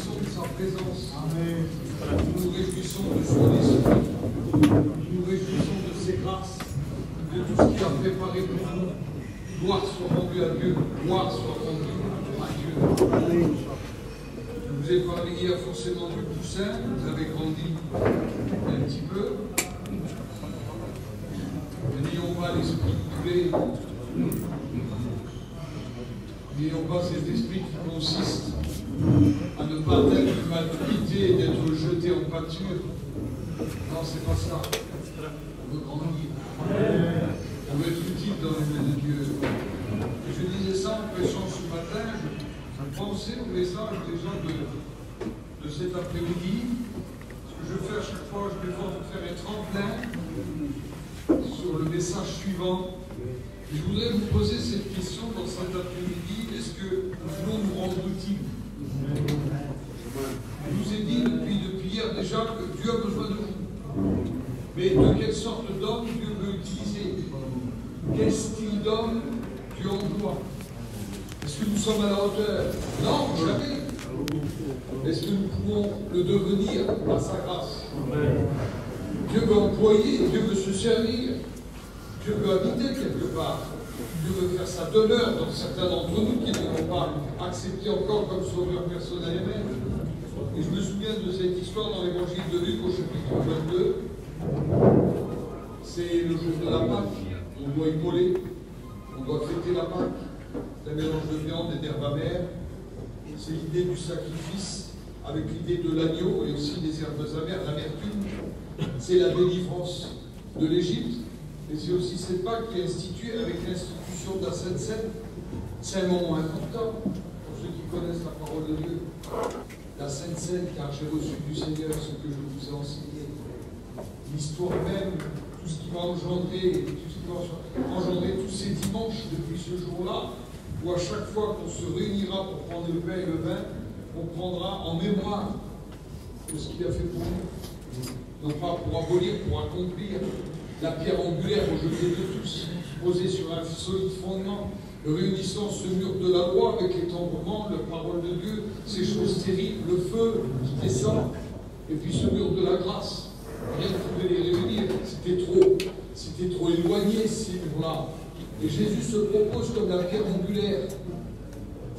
réjouissons de sa présence. Amen. Nous nous réjouissons de son esprit. Nous nous réjouissons de ses grâces, de tout ce qu'il a préparé pour nous. Gloire soit rendue à Dieu. Gloire soit rendue à Dieu. Amen. Je vous ai parlé hier forcément du poussin. Vous avez grandi un petit peu. N'ayons pas l'esprit privé. N'ayons pas cet esprit qui consiste à ne pas être humanité et d'être jeté en pâture. Non, c'est pas ça. On veut grandir. On veut être utile dans les mains de Dieu. Et je disais ça en prêchant ce matin. Je pensais au message déjà de cet après-midi. Ce que je fais à chaque fois, je m'efforce de faire un tremplin sur le message suivant. Et je voudrais vous poser cette question dans cet après-midi. Est-ce que nous voulons nous rendre utiles? Je vous ai dit depuis hier déjà que Dieu a besoin de vous. Mais de quelle sorte d'homme Dieu veut utiliser? Quel style d'homme Dieu emploie? Est-ce que nous sommes à la hauteur? Non, jamais. Est-ce que nous pouvons le devenir par sa grâce? Dieu veut employer, Dieu veut se servir, Dieu veut habiter quelque part. Dieu veut faire sa demeure dans certains d'entre nous qui ne l'ont pas accepté encore comme sauveur personnel et même. Et je me souviens de cette histoire dans l'évangile de Luc au chapitre 22. C'est le jour de la Pâque. On doit immoler, on doit fêter la Pâque. C'est un mélange de viande et d'herbes amères. C'est l'idée du sacrifice avec l'idée de l'agneau et aussi des herbes amères, l'amertume. C'est la délivrance de l'Égypte. Et c'est aussi cette Pâque qui est instituée avec l'institution de la Sainte Seine. C'est un moment important pour ceux qui connaissent la parole de Dieu. La Sainte Seine, car j'ai reçu du Seigneur ce que je vous ai enseigné. L'histoire même, tout ce qui va engendrer, tous ces dimanches depuis ce jour-là, où à chaque fois qu'on se réunira pour prendre le pain et le vin, on prendra en mémoire de ce qu'il a fait pour nous. Non pas pour abolir, pour accomplir. La pierre angulaire rejetée de tous, posée sur un solide fondement, réunissant ce mur de la loi avec les tambourements, la parole de Dieu, ces choses terribles, le feu qui descend, et puis ce mur de la grâce. Rien ne pouvait les réunir, c'était trop éloigné ces murs-là. Et Jésus se propose comme la pierre angulaire,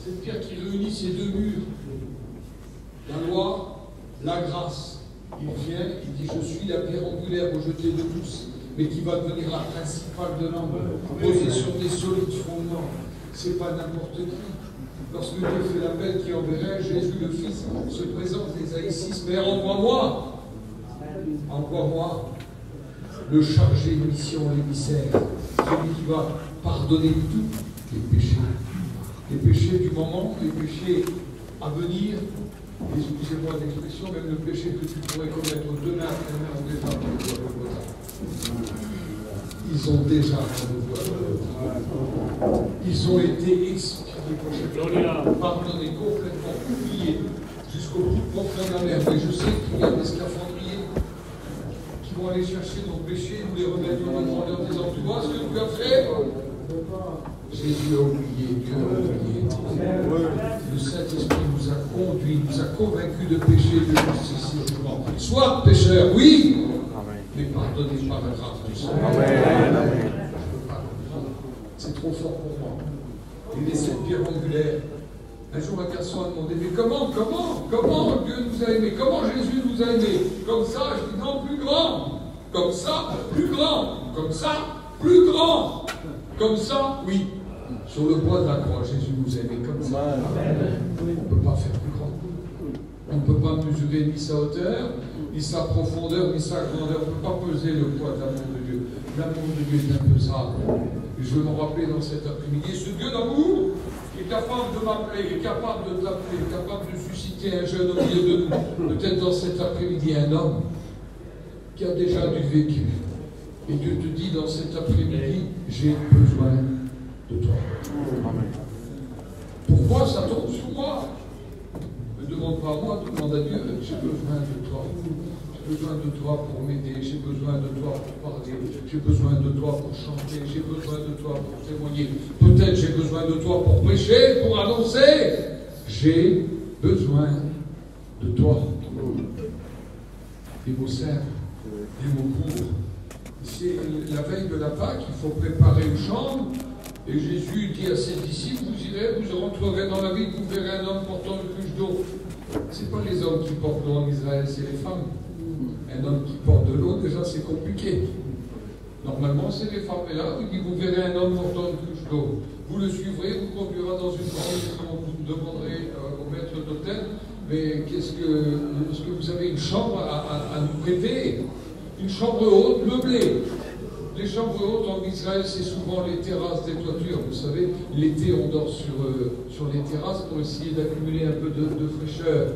cette pierre qui réunit ces deux murs, la loi, la grâce. Il vient, il dit, je suis la pierre angulaire rejetée de tous, mais qui va devenir la principale de l'homme, posée sur des solides fondements. C'est pas n'importe qui. Lorsque Dieu fait l'appel qui enverrait, Jésus le Fils se présente, Ésaïe 6, Père, envoie-moi, le chargé de mission, l'émissaire, celui qui va pardonner tous les péchés du moment, les péchés à venir. Excusez-moi l'expression, même le péché que tu pourrais commettre demain après-demain ont déjà ils ont déjà ils ont été expiés, pardonnés, complètement oubliés jusqu'au plus profond de la mer. Et je sais qu'il y a des scaphandriers qui vont aller chercher nos péchés, nous les remettre dans la grandeur des hommes. Tu vois ce que tu as fait? Jésus a oublié, Dieu a oublié. Le Saint-Esprit nous a conduits, nous a convaincus de péché et de justice. Soit pécheur, oui, mais pardonnez par la grâce du Seigneur. C'est trop fort pour moi. Il est cette pierre angulaire. Un jour, un garçon a demandé, mais comment Dieu nous a aimés? Comment Jésus nous a aimés? Comme ça, je dis non, plus grand. Comme ça, plus grand. Comme ça, plus grand. Comme ça, oui. Sur le bois de la croix, Jésus nous a aimés comme ça. On ne peut pas faire plus grand. On ne peut pas mesurer ni sa hauteur, ni sa profondeur, ni sa grandeur. On ne peut pas peser le poids de l'amour de Dieu. L'amour de Dieu est impesable. Et je veux me rappeler dans cet après-midi, ce Dieu d'amour est capable de m'appeler, est capable de t'appeler, est capable de susciter un jeune au milieu de nous. Peut-être dans cet après-midi, un homme qui a déjà du vécu. Et Dieu te dit dans cet après-midi, j'ai besoin de toi. Pourquoi ça tombe sur moi? Ne demande pas à moi, demande à Dieu. J'ai besoin de toi. J'ai besoin de toi pour m'aider. J'ai besoin de toi pour parler. J'ai besoin de toi pour chanter. J'ai besoin de toi pour témoigner. Peut-être j'ai besoin de toi pour prêcher, pour annoncer. J'ai besoin de toi, des mots simples, des mots courts. C'est la veille de la Pâque, il faut préparer une chambre. Et Jésus dit à ses disciples, vous irez, vous rentrerez dans la ville, vous verrez un homme portant une cruche d'eau. Ce n'est pas les hommes qui portent l'eau en Israël, c'est les femmes. Un homme qui porte de l'eau, déjà c'est compliqué. Normalement c'est les femmes. Et là, il dit, vous verrez un homme portant une cruche d'eau. Vous le suivrez, vous conduira dans une grande maison, vous demanderez au maître d'hôtel, mais est-ce que vous avez une chambre à nous prêter? Une chambre haute meublée. Les chambres hautes en Israël, c'est souvent les terrasses des toitures. Vous savez, l'été, on dort sur les terrasses pour essayer d'accumuler un peu de fraîcheur.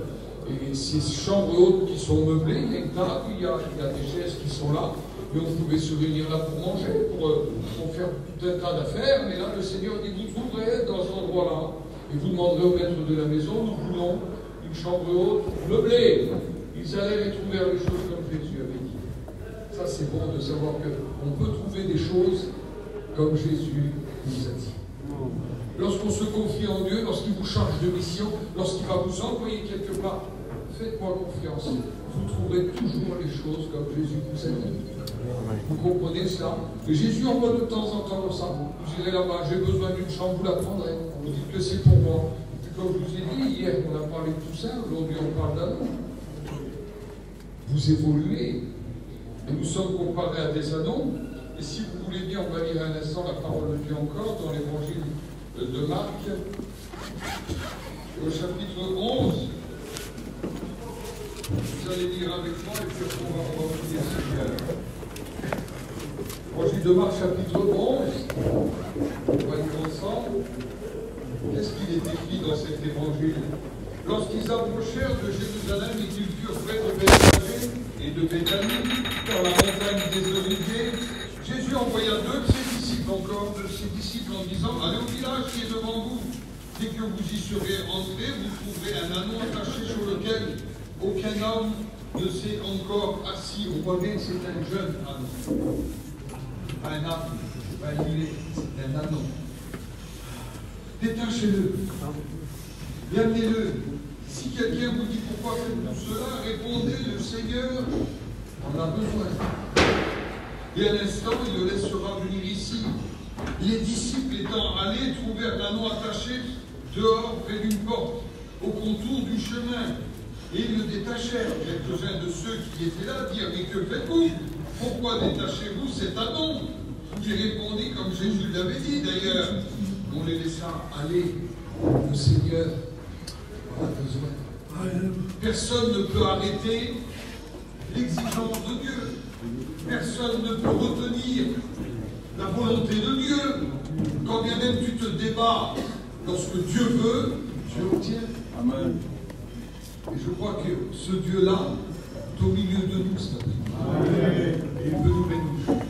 Et ces chambres hautes qui sont meublées, il y a une table, il y a des chaises qui sont là, et on pouvait se réunir là pour manger, pour faire tout un tas d'affaires. Mais là, le Seigneur dit, vous trouverez dans cet endroit-là, et vous demanderez au maître de la maison, nous voulons une chambre haute meublée. Ils allaient retrouver les choses comme Jésus avait dit. Ça, c'est bon de savoir qu'on peut trouver des choses comme Jésus nous a dit. Lorsqu'on se confie en Dieu, lorsqu'il vous charge de mission, lorsqu'il va vous envoyer quelque part, faites-moi confiance. Vous trouverez toujours les choses comme Jésus vous a dit. Vous comprenez cela? Et Jésus envoie de temps en temps ça. Vous irez là-bas, j'ai besoin d'une chambre, vous la prendrez. Vous dites que c'est pour moi. Et puis comme je vous ai dit, hier on a parlé de tout ça, aujourd'hui on parle d'anneaux. Vous évoluez. Et nous sommes comparés à des anneaux. Et si vous voulez bien, on va lire un instant la parole de Dieu encore dans l'évangile de Marc, au chapitre 11. Vous allez lire avec moi et puis on va prier le Seigneur. Évangile de Marc, chapitre 11. On va lire ensemble. Qu'est-ce qu'il est écrit dans cet évangile? Lorsqu'ils approchèrent de Jérusalem et qu'ils furent près de Bethphagée et de Béthanie, dans la montagne des Oliviers, Jésus envoya deux de ses disciples en disant, allez au village qui est devant vous. Dès que vous y serez entrés, vous trouverez un anneau attaché sur lequel aucun homme ne s'est encore assis. On voit bien que c'est un jeune anneau. Pas un arbre, pas un mulet, c'est un anneau. Détachez-le. Et amenez-le. Si quelqu'un vous dit pourquoi faites-vous cela, répondez, le Seigneur en a besoin. Et à l'instant, il le laissera venir ici. Les disciples étant allés trouvèrent l'anneau attaché dehors près d'une porte, au contour du chemin. Et ils le détachèrent. Quelques-uns de ceux qui étaient là dirent, mais que faites-vous? Pourquoi détachez-vous cet anneau? Qui répondit comme Jésus l'avait dit d'ailleurs. On les laissa aller. Le Seigneur en a besoin. Personne ne peut arrêter l'exigence de Dieu. Personne ne peut retenir la volonté de Dieu. Quand bien même tu te débats, lorsque Dieu veut, Dieu obtient. Amen. Et je crois que ce Dieu-là est au milieu de nous ce matin. Il veut nous bénir.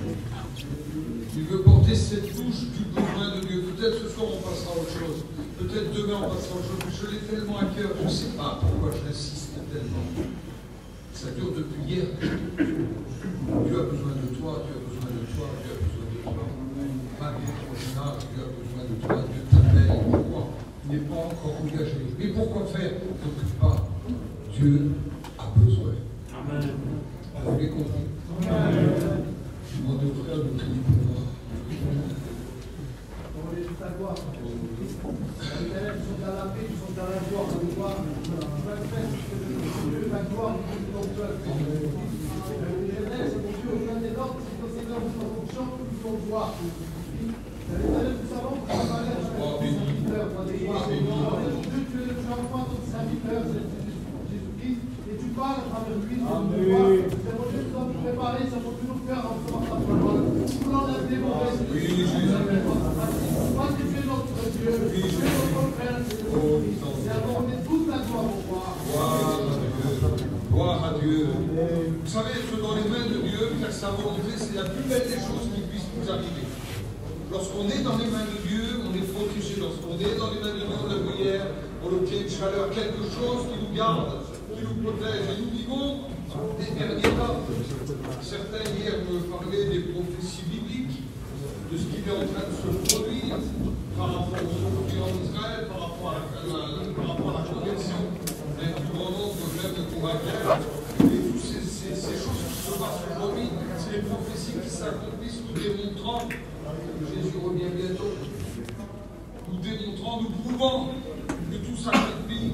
Il veut porter cette touche du besoin de Dieu. Peut-être ce soir on passera à autre chose. Peut-être demain on passera à autre chose. Je l'ai tellement à cœur. Je ne sais pas pourquoi je l'insiste tellement. Ça dure depuis hier. Dieu a besoin de toi, Dieu a besoin de toi, Dieu a besoin de toi. Malgré ton jeune âge, Dieu a besoin de toi, Dieu t'appelle. Pourquoi? Il n'est pas encore engagé. Mais pourquoi faire? Ne t'occupe pas. Dieu a besoin. Amen. Vous l'avez compris? Amen. Je demande aux frères de prier pour moi. On est juste à gloire. Les élèves sont à la paix, ils sont à la gloire. La gloire, la gloire du ton peuple. Les élèves, c'est mon Dieu, au plein des ordres, c'est le Seigneur de son fonction, ils sont gloire. Les élèves, nous savons que ça va être un serviteur, Dieu, tu es le enfant de serviteur, c'est Jésus-Christ, et tu parles à travers lui, c'est mon Dieu, tu dois nous préparer, ça faut toujours faire en faisant ta parole. Nous l'enlève les mauvaises. Parce que tu es notre Dieu, tu es notre frère, c'est aborder toute la gloire au roi. Gloire à Dieu. Vous savez, être dans les mains de Dieu, faire sa volonté, c'est la plus belle des choses qui puissent nous arriver. Lorsqu'on est dans les mains de Dieu, on est protégé. Lorsqu'on est dans les mains de Dieu, on a lumière, on obtient une chaleur, quelque chose qui nous garde, qui nous protège. Et nous vivons des derniers temps. Certains hier me parlaient des prophéties bibliques, de ce qui est en train de se produire par rapport au conflit en Israël, par rapport à la conversion d'un plus grand nombre, même prend nous prouvant que tout s'accomplit.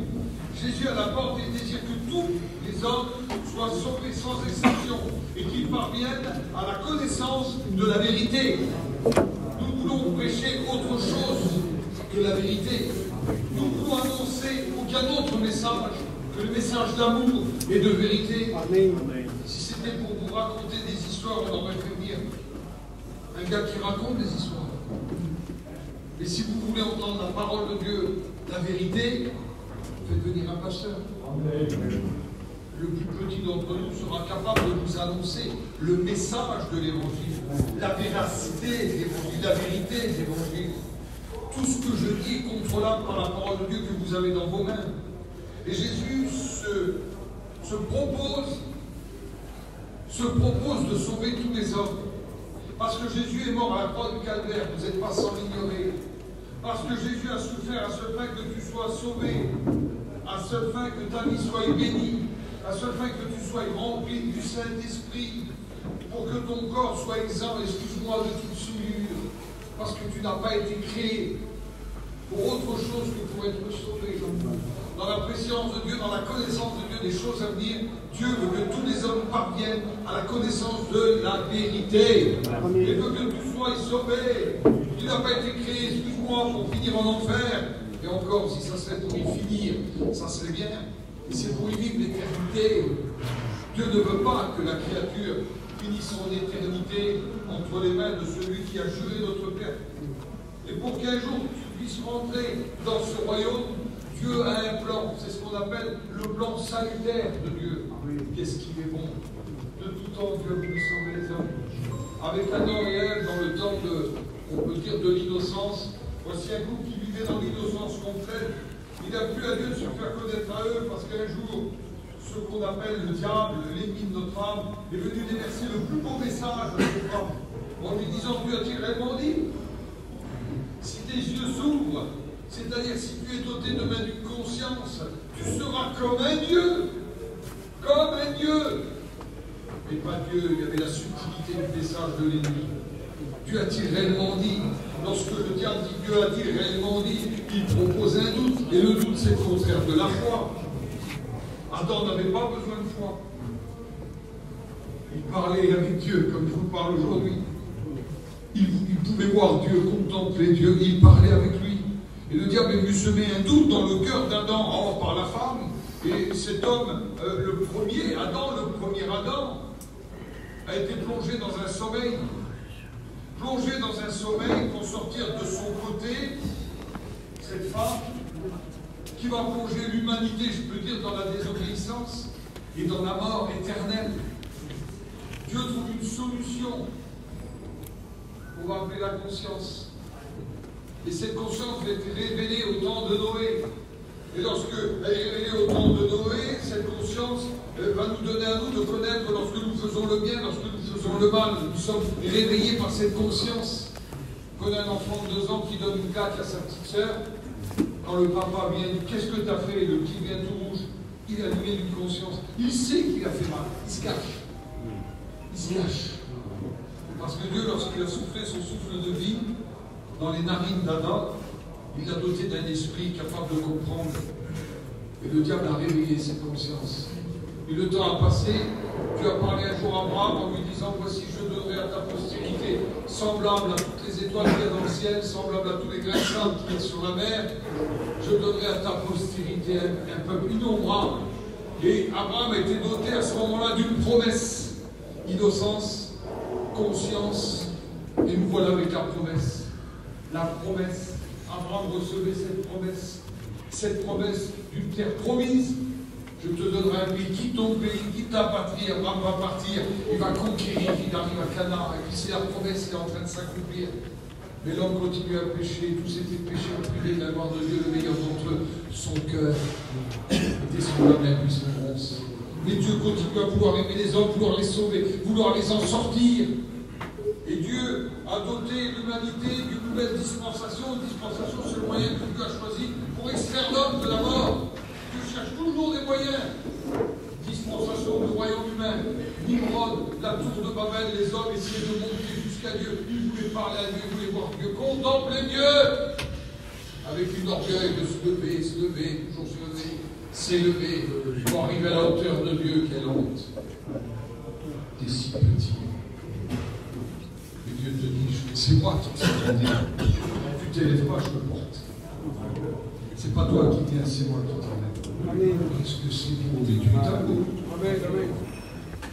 Jésus a la porte et désire que tous les hommes soient sauvés sans exception et qu'ils parviennent à la connaissance de la vérité. Nous voulons prêcher autre chose que la vérité. Nous voulons annoncer aucun autre message que le message d'amour et de vérité. Amen. Si c'était pour vous raconter des histoires, on aurait fait venir un gars qui raconte des histoires. Mais si vous voulez entendre la parole de Dieu, la vérité, faites venir un pasteur. Amen. Le plus petit d'entre nous sera capable de vous annoncer le message de l'Évangile, la véracité de l'Évangile, la vérité de l'Évangile. Tout ce que je dis est contrôlable par la parole de Dieu que vous avez dans vos mains. Et Jésus se propose de sauver tous les hommes. Parce que Jésus est mort à la croix du Calvaire, vous n'êtes pas sans l'ignorer. Parce que Jésus a souffert à ce fin que tu sois sauvé, à ce fin que ta vie soit bénie, à ce fin que tu sois rempli du Saint-Esprit, pour que ton corps soit exempt, excuse-moi, de toute souillure, parce que tu n'as pas été créé pour autre chose que pour être sauvé. Dans la préscience de Dieu, dans la connaissance de Dieu, des choses à venir, Dieu veut que tous les hommes parviennent à la connaissance de la vérité. Il veut que tu sois sauvé. Tu n'as pas été créé, excuse-moi, pour finir en enfer. Et encore, si ça serait pour y finir, ça serait bien. Mais c'est pour y vivre l'éternité. Dieu ne veut pas que la créature finisse son éternité entre les mains de celui qui a juré notre Père. Et pour qu'un jour tu puisses rentrer dans ce royaume, Dieu a un plan. C'est ce qu'on appelle le plan salutaire de Dieu. Qu'est-ce qu'il est bon. De tout temps, Dieu a voulu sauver les hommes. Avec Adam et Ève, dans le temps on peut dire, de l'innocence, voici un couple qui vivait dans l'innocence complète. Il a plu à Dieu de se faire connaître à eux parce qu'un jour, ce qu'on appelle le diable, l'ennemi de notre âme, est venu déverser le plus beau message à cette femme. En lui disant, Dieu a-t-il réellement dit? Si tes yeux s'ouvrent, c'est-à-dire si tu es doté de main d'une conscience, tu seras comme un Dieu. Comme un Dieu. Mais pas Dieu, il y avait la subtilité du message de l'ennemi. Dieu a-t-il réellement dit? Lorsque le diable dit Dieu a-t-il réellement dit, il propose un doute. Et le doute, c'est le contraire de la foi. Adam n'avait pas besoin de foi. Il parlait avec Dieu comme je vous parle aujourd'hui. Il pouvait voir Dieu, contempler Dieu, il parlait avec lui. Et le diable est venu semer un doute dans le cœur d'Adam, or par la femme. Et cet homme, le premier Adam, a été plongé dans un sommeil. Plongé dans un sommeil pour sortir de son côté, cette femme qui va plonger l'humanité, je peux dire, dans la désobéissance et dans la mort éternelle. Dieu trouve une solution pour appeler la conscience. Et cette conscience va être révélée au temps de Noé. Et lorsque elle est révélée au temps de Noé, cette conscience va nous donner à nous de connaître lorsque nous faisons le bien, lorsque nous faisons le mal. Nous sommes réveillés par cette conscience. Comme un enfant de 2 ans qui donne une claque à sa petite sœur, quand le papa vient, qu'est-ce que tu as fait? Le petit vient tout rouge. Il a allumé d'une conscience. Il sait qu'il a fait mal. Il se cache. Il se cache. Parce que Dieu, lorsqu'il a soufflé son souffle de vie dans les narines d'Adam, il l'a doté d'un esprit capable de comprendre. Et le diable a réveillé cette conscience. Et le temps a passé. Dieu a parlé un jour à Abraham en lui disant, voici, je donnerai à ta postérité, semblable à toutes les étoiles qu'il y a dans le ciel, semblable à tous les grains de sable qu'il y a sur la mer, je donnerai à ta postérité un peuple innombrable. Et Abraham a été doté à ce moment-là d'une promesse. Innocence, conscience, et nous voilà avec la promesse. La promesse. Abraham recevait cette promesse d'une terre promise. Je te donnerai un pays, quitte ton pays, quitte ta patrie. Abraham va partir, il va conquérir, il arrive à Canaan, et puis c'est la promesse qui est en train de s'accomplir. Mais l'homme continue à pécher, tous étaient péchés, privés de la gloire de Dieu, le meilleur d'entre eux, son cœur était semblable à un buisson ronce. Mais Dieu continue à vouloir aimer les hommes, vouloir les sauver, vouloir les en sortir. Et Dieu a doté l'humanité d'une nouvelle dispensation. Une dispensation, c'est le moyen que Dieu a choisi pour extraire l'homme de la mort. Dieu cherche toujours des moyens. Dispensation du royaume humain. Nimrod, la tour de Babel, les hommes essayaient de monter jusqu'à Dieu. Ils voulaient parler à Dieu, ils voulaient voir Dieu. Contempler Dieu. avec une orgueil de se lever, toujours se lever, s'élever, pour arriver à la hauteur de Dieu. Quelle honte! T'es si petit. Et Dieu te dit, c'est moi qui t'ai gardé. Tu t'élèves pas, je te porte. C'est pas toi qui viens, c'est moi qui t'emmène. Parce que c'est beau, mais tu es beau.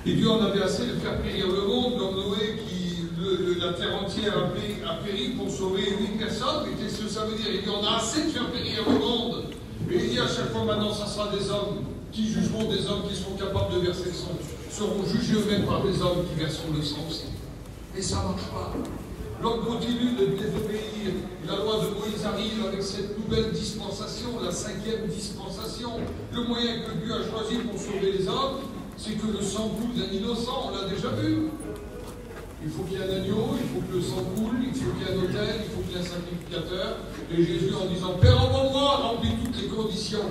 Et Dieu en avait assez de faire périr le monde, comme Noé, la terre entière a péri pour sauver 8 personnes. Mais qu'est-ce que ça veut dire? Il dit, on a assez de faire périr le monde. Et il dit à chaque fois, maintenant, ça sera des hommes qui jugeront des hommes qui seront capables de verser le sang. Seront jugés eux-mêmes par des hommes qui verseront le sang aussi. Et ça ne marche pas. L'homme continue de désobéir. La loi de Moïse arrive avec cette nouvelle dispensation, la 5e dispensation. Le moyen que Dieu a choisi pour sauver les hommes, c'est que le sang coule d'un innocent. On l'a déjà vu. Il faut qu'il y ait un agneau, il faut que le sang coule, il faut qu'il y ait un autel, il faut qu'il y ait un sacrificateur. Et Jésus, en disant, Père, envoie-moi, remplit toutes les conditions.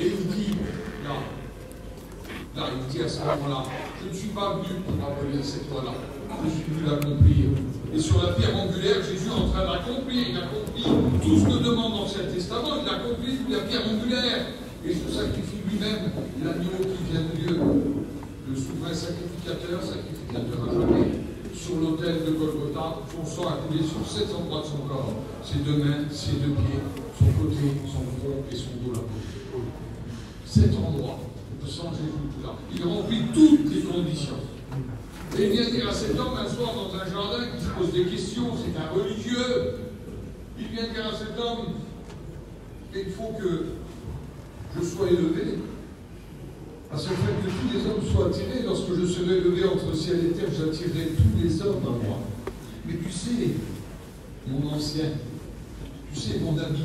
Et il dit, là, il dit à ce moment-là, je ne suis pas venu pour abolir cette loi-là, je suis venu l'accomplir. Et sur la pierre angulaire, Jésus est en train d'accomplir, il accomplit tout ce que demande l'Ancien Testament, il accomplit la pierre angulaire. Et se sacrifie lui-même, l'agneau qui vient de Dieu, le souverain sacrificateur à jamais, sur l'autel de Golgotha, son sang a coulé sur 7 endroits de son corps, ses 2 mains, ses 2 pieds, son côté, son front et son dos là-bas. 7 endroits. Le sang Jésus tout là. Il remplit toutes les conditions. Et il vient dire à cet homme un soir dans un jardin qui se pose des questions, c'est un religieux. Il vient dire à cet homme, il faut que je sois élevé, parce qu'en fait que tous les hommes soient attirés. Lorsque je serai élevé entre ciel et terre, j'attirerai tous les hommes à moi. Mais tu sais, mon ancien, tu sais, mon ami,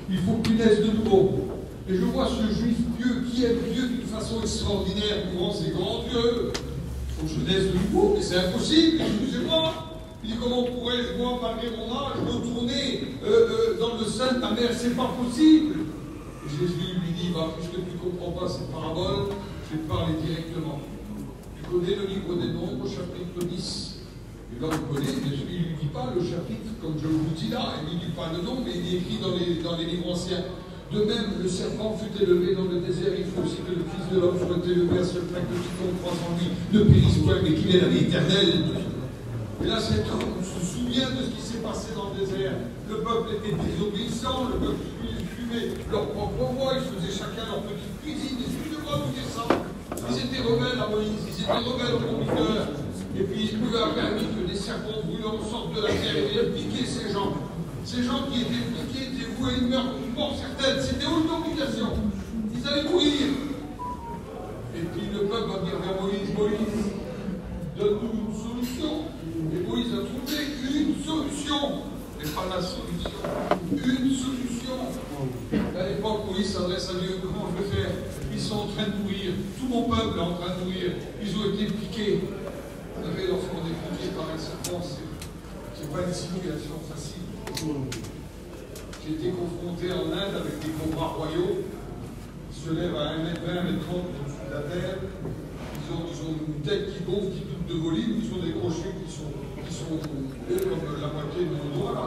il faut que tu naisses de nouveau. Et je vois ce juif pieux qui aime Dieu d'une façon extraordinaire, courant ses grands yeux. Il faut que je naisse de nouveau, mais c'est impossible, excusez-moi. Il dit, comment pourrais-je, moi, malgré mon âge, retourner dans le sein de ma mère? C'est pas possible. Et Jésus lui dit, puisque tu ne comprends pas cette parabole, je vais te parler directement. Tu connais le livre des Nombres, chapitre 10. Et là, vous connaissez, il ne lui dit pas le chapitre, comme je vous dis là, il ne lui dit pas le nom, mais il est écrit dans les livres anciens. De même, le serpent fut élevé dans le désert, il faut aussi que le Fils de l'homme soit élevé à ce point que quiconque croit en lui ne périsse point, mais qu'il ait la vie éternelle. Et là, cet homme se souvient de ce qui s'est passé dans le désert. Le peuple était désobéissant, le peuple suivait leur propre voie, ils faisaient chacun leur petite cuisine. Excusez-moi de vous dire ça. Ils étaient rebelles à Moïse, ils étaient rebelles au conducteur. Et puis il lui a permis que des serpents brûlants sortent de la terre et viennent piquer ces gens. Ces gens qui étaient piqués étaient voués à une mort certaine. C'était haute obligation. Ils allaient mourir. Et puis le peuple va dire vers Moïse, Moïse, donne-nous une solution. Et Moïse a trouvé une solution. Et pas la solution. Une solution. À l'époque, Moïse s'adresse à Dieu. Comment je vais faire? Ils sont en train de mourir. Tout mon peuple est en train de mourir. Ils ont été piqués. Vous savez, lorsqu'on est piqué par un serpent, c'est pas une simulation facile. J'ai été confronté en Inde avec des combats royaux qui se lèvent à 1 m 20, 1 m 30 au-dessus de la terre. Ils ont une tête qui gonfle, qui double de volume, ils ont des crochets qui sont hauts comme la moitié de mon doigt. Là.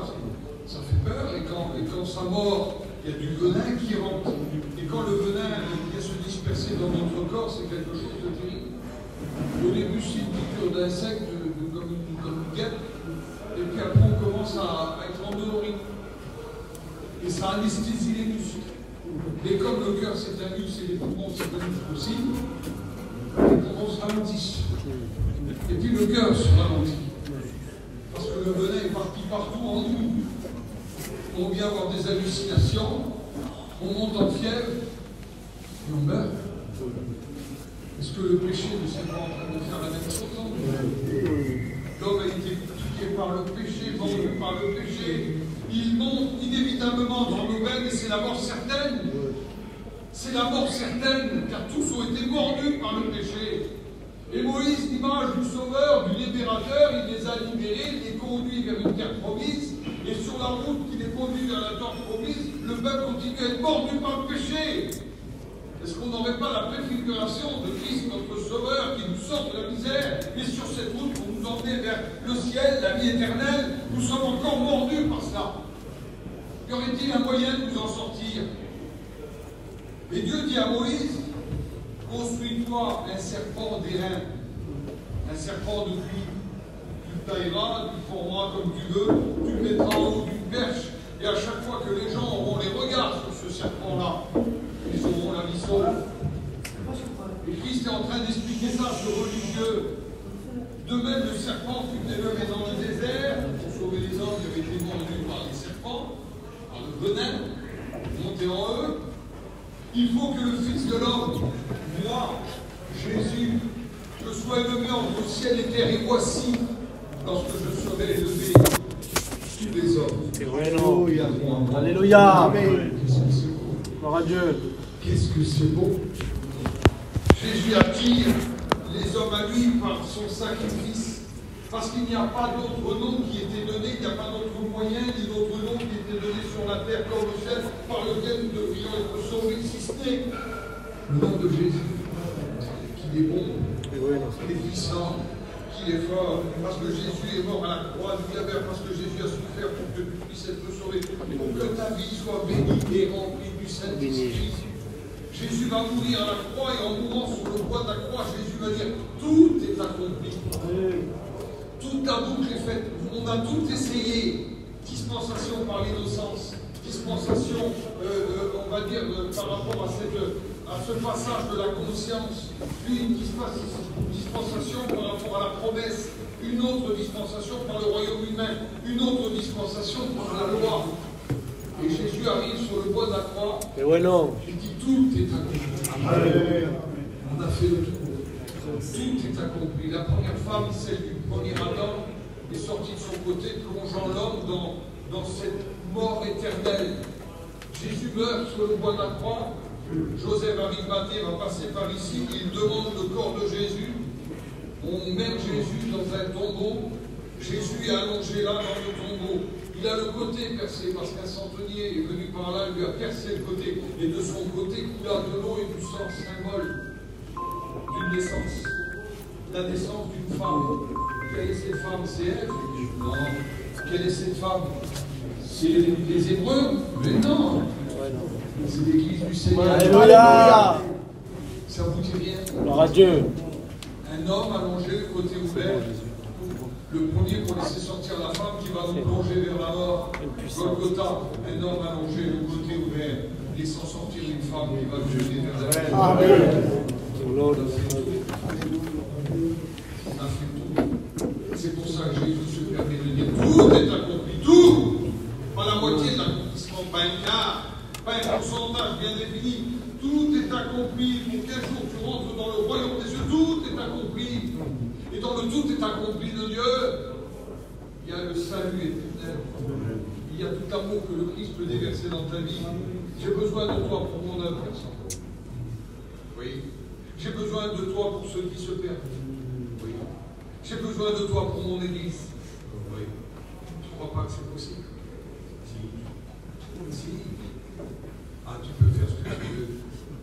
Ça fait peur. Et quand ça mord, il y a du venin qui rentre. Et quand le venin vient se disperser dans notre corps, c'est quelque chose de terrible. Au début, c'est une piqûre d'insecte comme une guêpe. Et puis après, on commence à être endolori. Et ça anesthésie les muscles. Et comme le cœur c'est un muscle et les poumons c'est un muscle aussi, les poumons se ralentissent. Et puis le cœur se ralentit. Parce que le venin est parti partout en nous. On vient avoir des hallucinations, on monte en fièvre, et on meurt. Est-ce que le péché ne s'est pas en train de faire la même chose en nous? L'homme a été piqué par le péché, vendu par le péché. Il monte inévitablement dans nos veines et c'est la mort certaine. C'est la mort certaine, car tous ont été mordus par le péché. Et Moïse, l'image du Sauveur, du libérateur, il les a libérés, il les conduit vers une terre promise. Et sur la route qui les conduit vers la terre promise, le peuple continue à être mordu par le péché. Est-ce qu'on n'aurait pas la préfiguration de Christ, notre Sauveur, qui nous sort de la misère, et sur cette route pour nous emmener vers le ciel, la vie éternelle? Nous sommes encore mordus par cela. Y aurait-il un moyen de vous en sortir? Et Dieu dit à Moïse, construis-toi un serpent d'airain, un serpent de pluie. Tu le tailleras, tu le formeras comme tu veux, tu le mettras en haut d'une perche, et à chaque fois que les gens auront les regards sur ce serpent-là, ils auront la vie sauve. Et Christ est en train d'expliquer ça à ce religieux. De même, le serpent fut élevé dans le désert pour sauver les hommes qui avaient été mordus par les serpents, par le venin, monté en eux. Il faut que le Fils de l'homme, moi, Jésus, je sois élevé entre le ciel et terre. Et voici, lorsque je serai élevé, tous les hommes. Alléluia. Alléluia. Amen. Gloire à Dieu. Qu'est-ce que c'est beau. Jésus attire les hommes à lui par son sacrifice. Parce qu'il n'y a pas d'autre nom qui était donné, il n'y a pas d'autre moyen, ni d'autre nom qui était donné sur la terre comme au ciel, par lequel nous devrions être sauvés, si ce n'est le nom de Jésus, qu'il est bon, qu'il est puissant, qu'il est fort, parce que Jésus est mort à la croix du calvaire, parce que Jésus a souffert pour que tu puisses être sauvé, pour que ta vie soit bénie et remplie du Saint-Esprit. Jésus va mourir à la croix et en mourant sur le bois de la croix, Jésus va dire tout est accompli. Toute la boucle est faite. On a tout essayé. Dispensation par l'innocence, dispensation, on va dire, par rapport à ce passage de la conscience, puis une dispensation par rapport à la promesse, une autre dispensation par le royaume humain, une autre dispensation par la loi. Et Jésus arrive sur le bois de la croix. Et dit tout est accompli. On a fait le tour. Tout est accompli. La première femme, celle du premier Adam, est sortie de son côté, plongeant l'homme dans cette mort éternelle. Jésus meurt sur le bois de la croix. Joseph Arimathée va passer par ici. Il demande le corps de Jésus. On met Jésus dans un tombeau. Jésus est allongé là dans le tombeau. Il a le côté percé parce qu'un centenier est venu par là, il lui a percé le côté. Et de son côté coula de l'eau et du sang, symbole d'une naissance. La naissance d'une femme. Quelle est cette femme? C'est Ève? Non. Quelle est cette femme? C'est les Hébreux? Mais non. C'est l'Église du Seigneur. Alléluia. Ça vous dit rien? Gloire à Dieu. Un homme allongé, le côté ouvert. Le premier pour laisser sortir la femme qui va nous plonger vers la mort. Golgotha, un homme allongé, le côté ouvert, laissant sortir une femme qui va nous jeter vers la mort. Amen. On a fait tout. C'est pour ça que Jésus se permet de dire tout est accompli, tout. Pas la moitié de l'accomplissement, pas un quart, pas un pourcentage bien défini. Tout est accompli. Pour quel jour tu rentres dans le royaume des cieux, tout est accompli. Et dans le tout est accompli de Dieu, il y a le salut éternel. Il y a tout l'amour que le Christ peut déverser dans ta vie. J'ai besoin de toi pour mon œuvre, personne. Oui. J'ai besoin de toi pour ceux qui se perdent. Oui. J'ai besoin de toi pour mon Église. Oui. Tu ne crois pas que c'est possible? Si. Si. Ah, tu peux faire ce que tu veux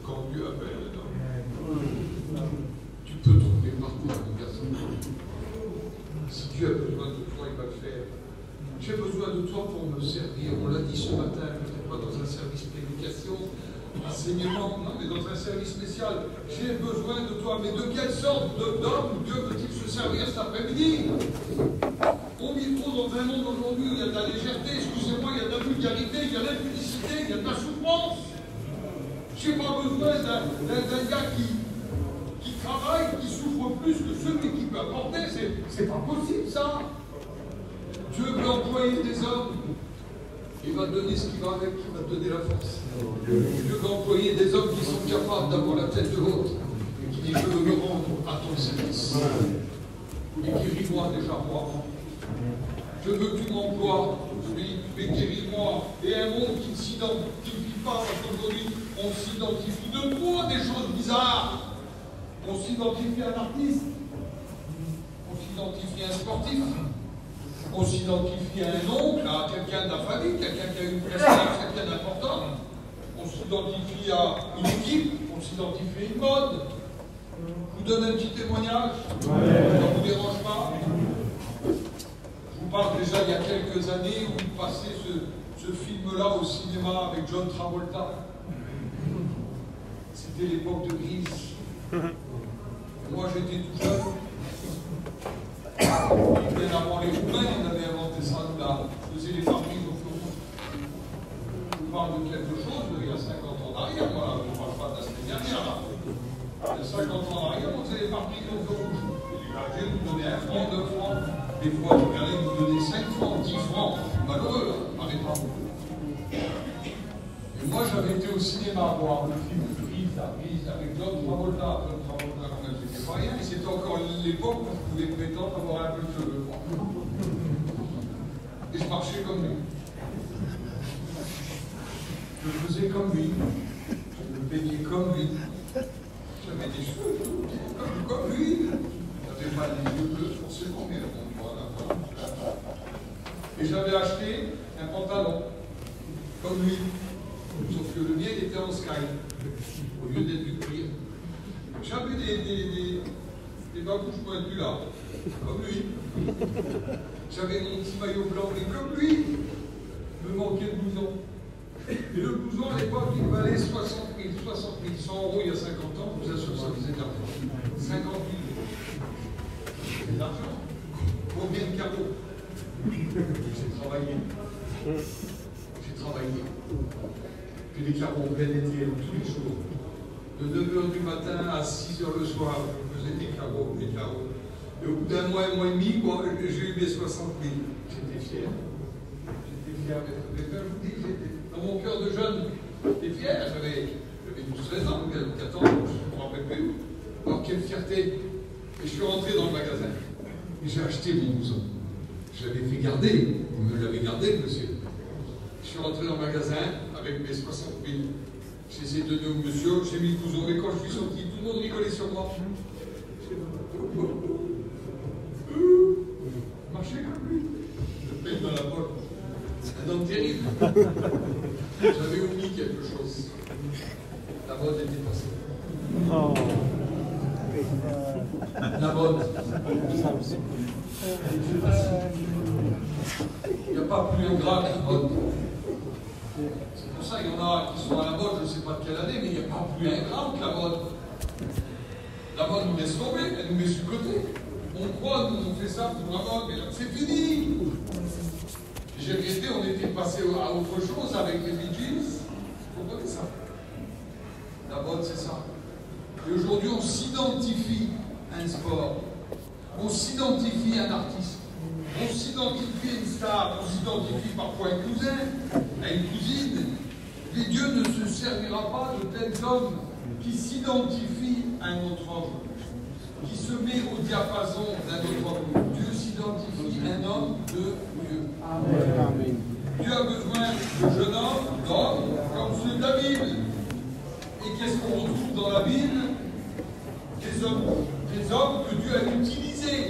quand Dieu appelle dedans. Tu peux trouver partout une personne. Si Dieu a besoin de toi, il va le faire. J'ai besoin de toi pour me servir. On l'a dit ce matin, peut-être pas dans un service prédication, enseignement, non, mais dans un service spécial. J'ai besoin de toi. Mais de quelle sorte d'homme Dieu veut-il se servir cet après-midi? On vit trop dans un monde aujourd'hui où il y a de la légèreté, excusez-moi, il y a de la vulgarité, il y a de l'impudicité, il y a de la souffrance. Je n'ai pas besoin d'un gars qui travaille, qui souffre plus que celui qui peut apporter. C'est pas possible, ça. Dieu veut employer des hommes. Il va te donner ce qui va avec, il va te donner la force. Dieu veut employer des hommes qui sont capables d'avoir la tête de l'autre. Et qui dit, je veux me rendre à ton service. Et guéris-moi déjà, moi. Je veux que tu m'emploies, mais guéris-moi. Et un monde qui ne s'identifie pas, parce qu'aujourd'hui, on s'identifie de trop des choses bizarres. On s'identifie à un artiste, on s'identifie à un sportif, on s'identifie à un oncle, à quelqu'un de la famille, quelqu'un qui a une prestige, quelqu'un d'important. On s'identifie à une équipe, on s'identifie à une mode. Je vous donne un petit témoignage, ça ne vous dérange pas. Je vous parle déjà il y a quelques années où il passait ce film-là au cinéma avec John Travolta. C'était l'époque de Grease. Moi, j'étais tout jeune. Bien avant les Roumains, on avait inventé ça, nous, là. On faisait les fabriques au feu rouge. Je vous parle de quelque chose il y a 50 ans d'arrière, voilà. Je ne parle pas de la semaine dernière, là. Il y a 50 ans d'arrière, on faisait les fabriques au feu rouge. Les gars nous donnaient 1 franc, 2 francs. Des fois, les gars nous donnaient 5 francs, 10 francs. Malheureux, hein, arrêtez. Et moi, j'avais été au cinéma voir le film Grease, avec John Travolta. John Travolta, quand même, c'était pas rien, mais c'était encore l'époque où je pouvais prétendre avoir un peu de cheveux. Et je marchais comme lui. Je faisais comme lui. Je me baignais comme lui. J'avais des cheveux comme lui. J'avais pas les yeux bleus, forcément, mais bon, voilà. Et j'avais acheté un pantalon comme lui. Sauf que le mien était en sky, au lieu d'être du cuir. J'avais des babouches pointues là, comme lui. J'avais mon petit maillot blanc, mais comme lui, me manquait le blouson. Et le blouson à l'époque, il valait 60 000, 100 euros il y a 50 ans, je vous assure, ça faisait de l'argent. 50 000 euros. C'est de l'argent. Combien de carreaux? J'ai travaillé. Puis les carreaux ont pénétré tous les jours. De 9h du matin à 6h le soir, je faisais des carreaux. Et au bout d'un mois et demi, bon, j'ai eu mes 60 000. J'étais fier. Mais comme je vous dis, dans mon cœur de jeune, j'étais fier. J'avais 12-13 ans, 14 ans, je ne me rappelle plus. Alors quelle fierté. Et je suis rentré dans le magasin. Et j'ai acheté mon blouson. Je l'avais fait garder. Vous me l'avez gardé, monsieur. Je suis rentré dans le magasin avec mes 60 000. Je les ai donnés au monsieur, j'ai mis le blouson. Et quand je suis sorti, tout le monde rigolait sur moi. Marchez comme lui. Je paye dans la poche. Un homme terrible. J'avais oublié quelque chose. La mode était passée. Oh. La mode. Il n'y a pas plus ingrat que la mode. C'est pour ça qu'il y en a qui sont à la mode, je ne sais pas de quelle année, mais il n'y a pas plus ingrat que la mode. La mode nous laisse tomber, elle nous met sur le côté. On croit, nous, on fait ça pour la mode, mais là, c'est fini. J'ai regretté, on était passé à autre chose avec les Bee Gees. Vous comprenez ça? La mode, c'est ça. Et aujourd'hui, on s'identifie à un sport. On s'identifie à un artiste. On s'identifie à une star. On s'identifie parfois à un cousin, à une cousine. Mais Dieu ne se servira pas de tels hommes qui s'identifient à un autre homme, qui se met au diapason d'un autre homme. Dieu s'identifie à un homme de Dieu. Amen. Dieu a besoin de jeunes hommes, d'hommes, comme ceux de la Bible. Et qu'est-ce qu'on retrouve dans la Bible? Des hommes que Dieu a utilisés.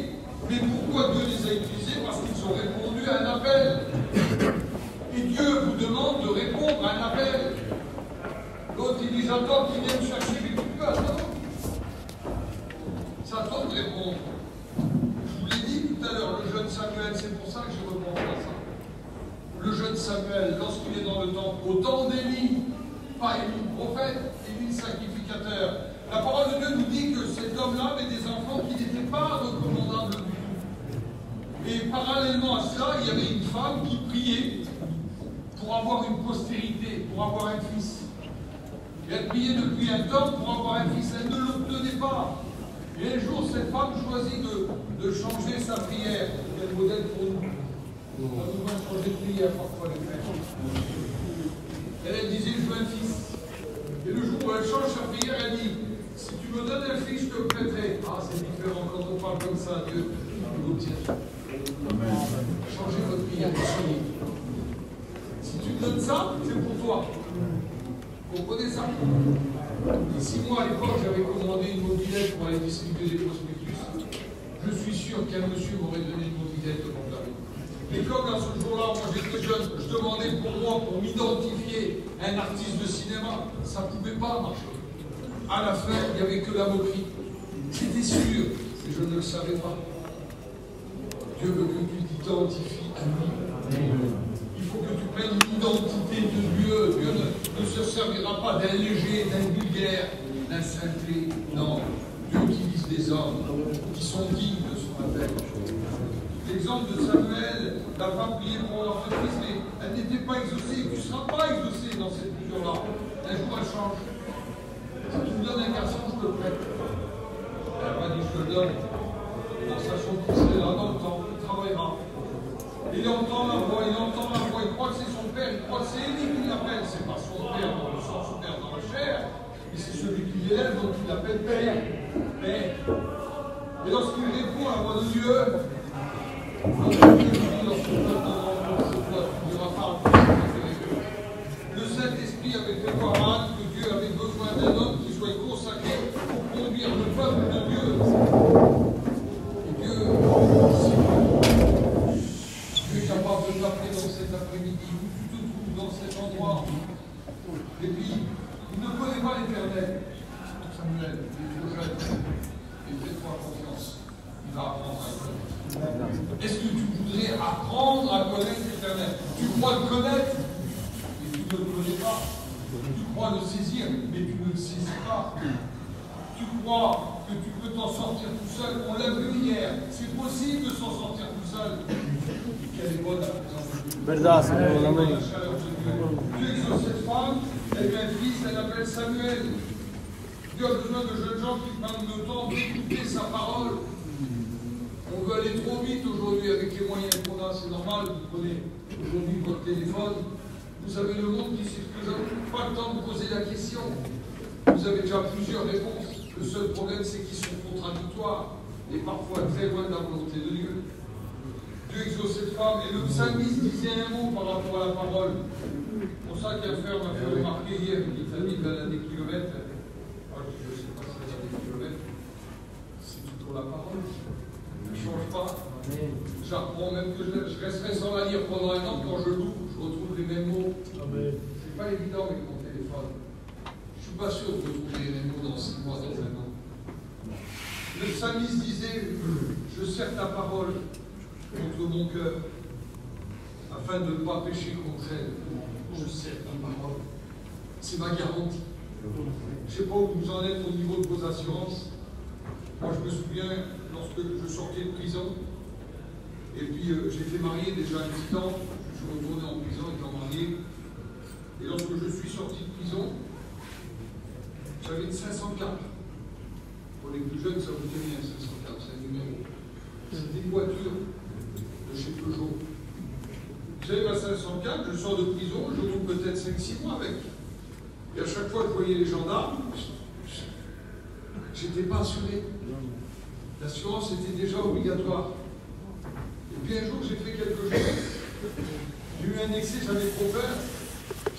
Mais pourquoi Dieu les a utilisés? Parce qu'ils ont répondu à un appel. Et Dieu vous demande de répondre à un appel. L'autre, il dit, j'attends qu'il vienne chercher, mais tu peux attendre. Ça attend de répondre. Je vous l'ai dit tout à l'heure, le jeune Samuel, c'est pour ça que je réponds à ça. Le jeune Samuel, lorsqu'il est dans le temple, au temps d'Élie, pas Élie le prophète, Élie le sacrificateur, la parole de Dieu nous dit que cet homme-là avait des enfants qui n'étaient pas recommandables du tout. Et parallèlement à cela, il y avait une femme qui priait pour avoir une postérité, pour avoir un fils. Et elle priait depuis un temps pour avoir un fils. Elle ne l'obtenait pas. Et un jour, cette femme choisit de changer sa prière. Quel modèle pour nous? On a besoin de changer de prière parfois, les frères. Elle disait, je veux un fils. Et le jour où elle change sa prière, elle dit, si tu me donnes un fils, je te le prêterai. Ah, c'est différent quand on parle comme ça, Dieu nous obtient. Changez votre prière, si tu me donnes ça, c'est pour toi. Vous comprenez ça? Et si moi, à l'époque, j'avais commandé une mobilette pour aller distribuer des prospectus, je suis sûr qu'un monsieur m'aurait donné une mobilette au nom de la rue. Et comme à ce jour-là, moi j'étais jeune, je demandais pour moi, pour m'identifier à un artiste de cinéma, ça ne pouvait pas marcher. À la fin, il n'y avait que la moquerie. C'était sûr, mais je ne le savais pas. Dieu veut que tu t'identifies à lui. Il faut que tu prennes l'identité de Dieu. Dieu ne se servira pas d'un léger, d'un vulgaire, d'un simplé. Non. Dieu utilise des hommes qui sont dignes de son appel. L'exemple de Samuel n'a pas prié pour leur fils, mais elle n'était pas exaucée. Tu ne seras pas exaucé dans cette mesure-là. Un jour, elle change. Si tu me donnes un garçon, je te le prête. Elle n'a pas dit je te le donne. En sachant qu'il serait là dans le temps, il travaillera. Il entend la voix, il croit que c'est son père, il croit que c'est Élie qui l'appelle. C'est pas son père dans le sens, son père dans la chair, mais c'est celui qui l'élève, donc il l'appelle père. Mais, et lorsqu'il répond à la voix de Dieu, le Saint-Esprit avait fait voir que Dieu avait besoin d'un homme qui soit consacré pour conduire le peuple de Dieu. Et Dieu est capable de t'appeler dans cet après-midi, où tu te trouves dans cet endroit. Et puis, il ne connaît pas l'Éternel. Samuel, il est trop jeune. Et fais-toi confiance. Il va apprendre à connaître. Est-ce que tu voudrais apprendre à connaître l'Éternel? Tu crois le connaître, mais tu ne le connais pas. Tu crois le saisir, mais tu ne le saisis pas. Tu crois que tu peux t'en sortir tout seul. On l'a vu hier. C'est possible de s'en sortir tout seul. Quelle est bonne la présence de Dieu. Verdad, Señor. Amén. Dieu exauce cette femme. Elle a un fils, elle appelle Samuel. Dieu a besoin de jeunes gens qui prennent le temps d'écouter sa parole. On veut aller trop vite aujourd'hui avec les moyens qu'on a, c'est normal. Vous prenez aujourd'hui votre téléphone. Vous avez le monde qui s'exprime. Vous n'avez pas le temps de poser la question. Vous avez déjà plusieurs réponses. Le seul problème, c'est qu'ils sont contradictoires et parfois très loin de la volonté de Dieu. Dieu exauce cette femme et le psalmiste disait un mot par rapport à la parole. C'est pour ça qu'un frère m'a fait remarquer hier, il dit t'as dit à des kilomètres. Moi, je ne sais pas si c'est à des kilomètres. C'est toujours la parole. Ne change pas. J'apprends même que je resterai sans la lire pendant un an. Quand je l'ouvre, je retrouve les mêmes mots. C'est pas évident avec mon téléphone. Je ne suis pas sûr de retrouver les mêmes mots dans 6 mois, dans un an. Le psalmiste disait je sers ta parole contre mon cœur afin de ne pas pécher contre elle. Je sers ta parole. C'est ma garantie. Je ne sais pas où vous en êtes au niveau de vos assurances. Moi, je me souviens, lorsque je sortais de prison, et puis j'étais marié déjà un petit temps, je suis retourné en prison étant marié, et lorsque je suis sorti de prison, j'avais une 504. Pour les plus jeunes, ça vous dit bien, 504, c'est un numéro. C'était une voiture de chez Peugeot. J'avais ma 504, je sors de prison, je roule peut-être 5-6 mois avec. Et à chaque fois que je voyais les gendarmes, j'étais pas assuré. L'assurance était déjà obligatoire. Et puis un jour, j'ai fait quelque chose. J'ai eu un excès, j'avais trop peur.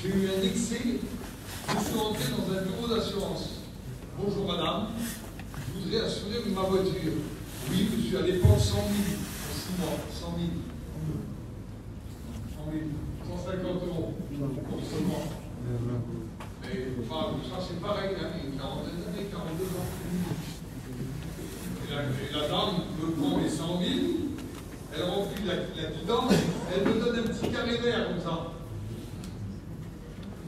J'ai eu un excès. Je suis rentré dans un bureau d'assurance. Bonjour madame, je voudrais assurer ma voiture. Oui, monsieur, à l'époque, 100 000. En 6 mois, 100 000. 100 000. 150 euros. Pour seulement. Mais enfin, ça c'est pareil, hein, il y a une quarantaine d'années, 42 ans. Et la dame me prend les 100 000, elle remplit la guidance, elle me donne un petit carré vert comme ça.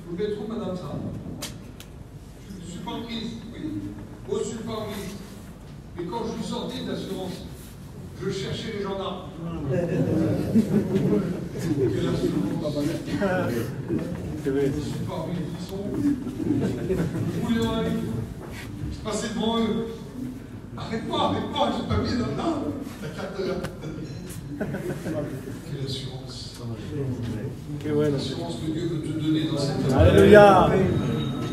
Vous le mettez où, madame, ça? Je suis pas en prise, oui. Oh, je suis pas en prise. Mais quand je suis sorti de l'assurance, je cherchais les gendarmes. Quelle assurance? Je suis pas en prise, ils sont où? Vous voulez dans la vie? Je passais devant eux. Arrête-moi, j'ai pas mis la carte de la. Quelle assurance. L'assurance que Dieu veut te donner dans cette vie. Alléluia.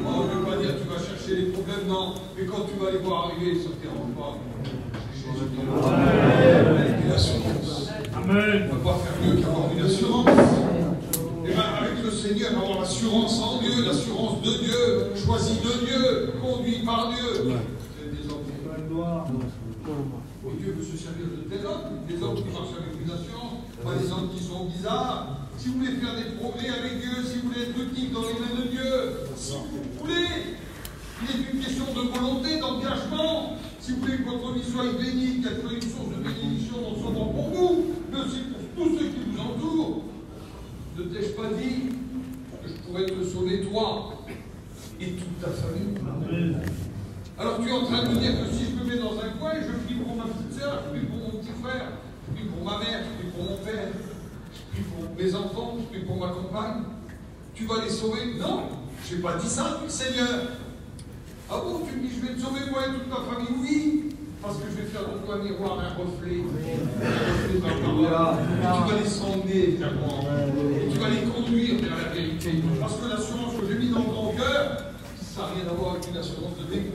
On ne veut pas dire tu vas chercher les problèmes, non. Mais quand tu vas les voir arriver, ça ne te dérange pas. Jésus qui est l'assurance. Amen. On ne peut pas faire mieux qu'avoir une assurance. Et bien, avec le Seigneur, avoir l'assurance en Dieu, l'assurance de Dieu, choisi de Dieu, conduit par Dieu. Et Dieu veut se servir de tels hommes, des hommes qui marchent avec une assurance, pas des hommes qui sont bizarres. Si vous voulez faire des progrès avec Dieu, si vous voulez être utile dans les mains de Dieu, si vous voulez, il est une question de volonté, d'engagement. Si vous voulez que votre vie soit bénie, qu'elle soit une source de bénédiction non seulement pour vous, mais aussi pour tous ceux qui vous entourent. De tels toi et toute ta famille. Alors tu es en train de me dire que si je me mets dans un coin, je prie pour ma petite sœur, je prie pour mon petit frère, je prie pour ma mère, je prie pour mon père, je prie pour mes enfants, je prie pour ma compagne, tu vas les sauver? Non, je n'ai pas dit ça, Seigneur. Ah bon, tu me dis je vais te sauver moi et toute ta famille? Oui, parce que je vais faire de toi un miroir, un reflet de ma parole. Et tu vas les sonder vers moi. Et tu vas les conduire vers la vérité. Parce que l'assurance que j'ai mise dans ton cœur, ça n'a rien à voir avec une assurance de vécu.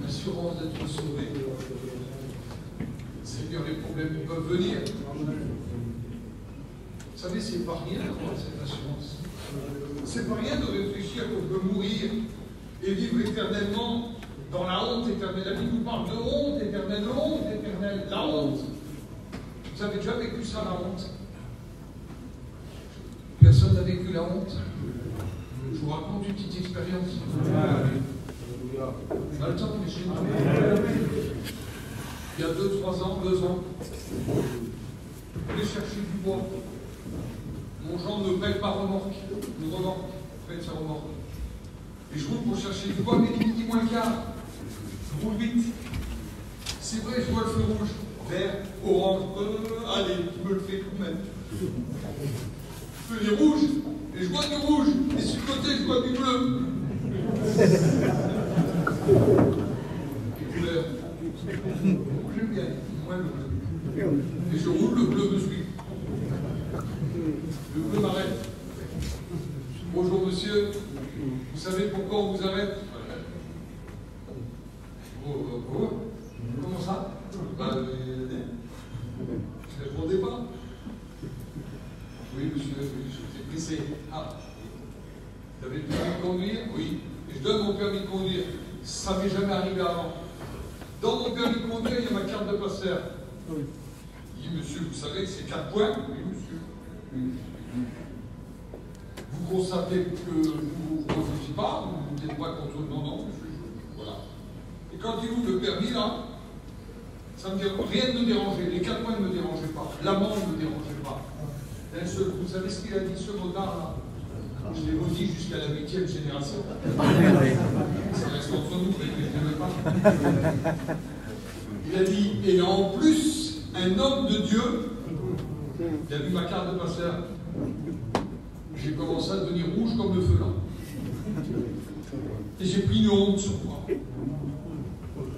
L'assurance d'être sauvé. Seigneur, les problèmes peuvent venir. Vous savez, c'est pas rien d'avoir cette assurance. C'est pas rien de réfléchir qu'on peut mourir et vivre éternellement dans la honte éternelle. La Bible nous parle de honte éternelle, la honte. Vous avez déjà vécu ça, la honte? Personne n'a vécu la honte? Je vous raconte une petite expérience. On a le temps, mais chez nous. Il y a 2 ans, je vais chercher du bois. Mon genre ne paye pas remorque. Une remorque, paye sa remorque. Et je roule pour chercher du bois, mais il est midi moins quart. Je roule vite. C'est vrai, je vois le feu rouge, vert, orange. Allez, je me le fais tout de même. Je fais les rouges, et je vois du rouge. Et sur le côté, je vois du bleu. Les couleurs. J'aime bien, moins le bleu. Et je roule, le bleu me suit. Le bleu m'arrête. Bonjour monsieur, vous savez pourquoi on vous arrête? Comment ça? Je ne répondais pas. Oui monsieur, oui, je suis pressé. Ah, vous avez le permis de conduire? Oui. Et je donne mon permis de conduire. Ça ne m'est jamais arrivé avant. Dans mon permis de conduire, il y a ma carte de passeur. Oui. Il dit, monsieur, vous savez, c'est 4 points? Oui, monsieur. Oui. Vous constatez que vous ne refusez pas, vous n'êtes pas contre le non, monsieur. Voilà. Et quand il ouvre le permis, là, ça me dit rien ne me dérangeait. Les 4 points ne me dérangeaient pas. L'amende ne me dérangeait pas. Vous savez ce qu'il a dit, ce motard, là? Je l'ai redit jusqu'à la 8e génération. Ça reste entre nous, mais je ne le pas. Il a dit, et en plus, un homme de Dieu, il a vu ma carte de passeur. J'ai commencé à devenir rouge comme le feu là. Et j'ai pris une honte sur moi.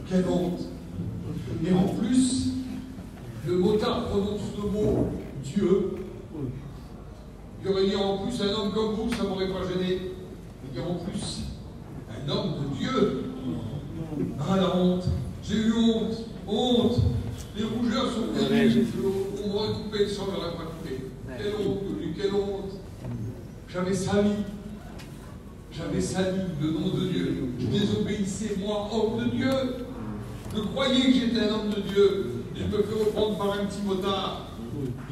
Quelle honte! Et en plus, le motard prononce le mot Dieu. Il aurait dit en plus un homme comme vous, ça ne m'aurait pas gêné. Il dit en plus, un homme de Dieu. Ah la honte! J'ai eu honte, honte. Les rougeurs sont venues. On m'aurait coupé, le sang ne m'aurait pas coupé. Quelle honte, quelle honte! J'avais sali le nom de Dieu. Je désobéissais, moi, homme de Dieu. Je croyais que j'étais un homme de Dieu. Et je me fais reprendre par un petit motard.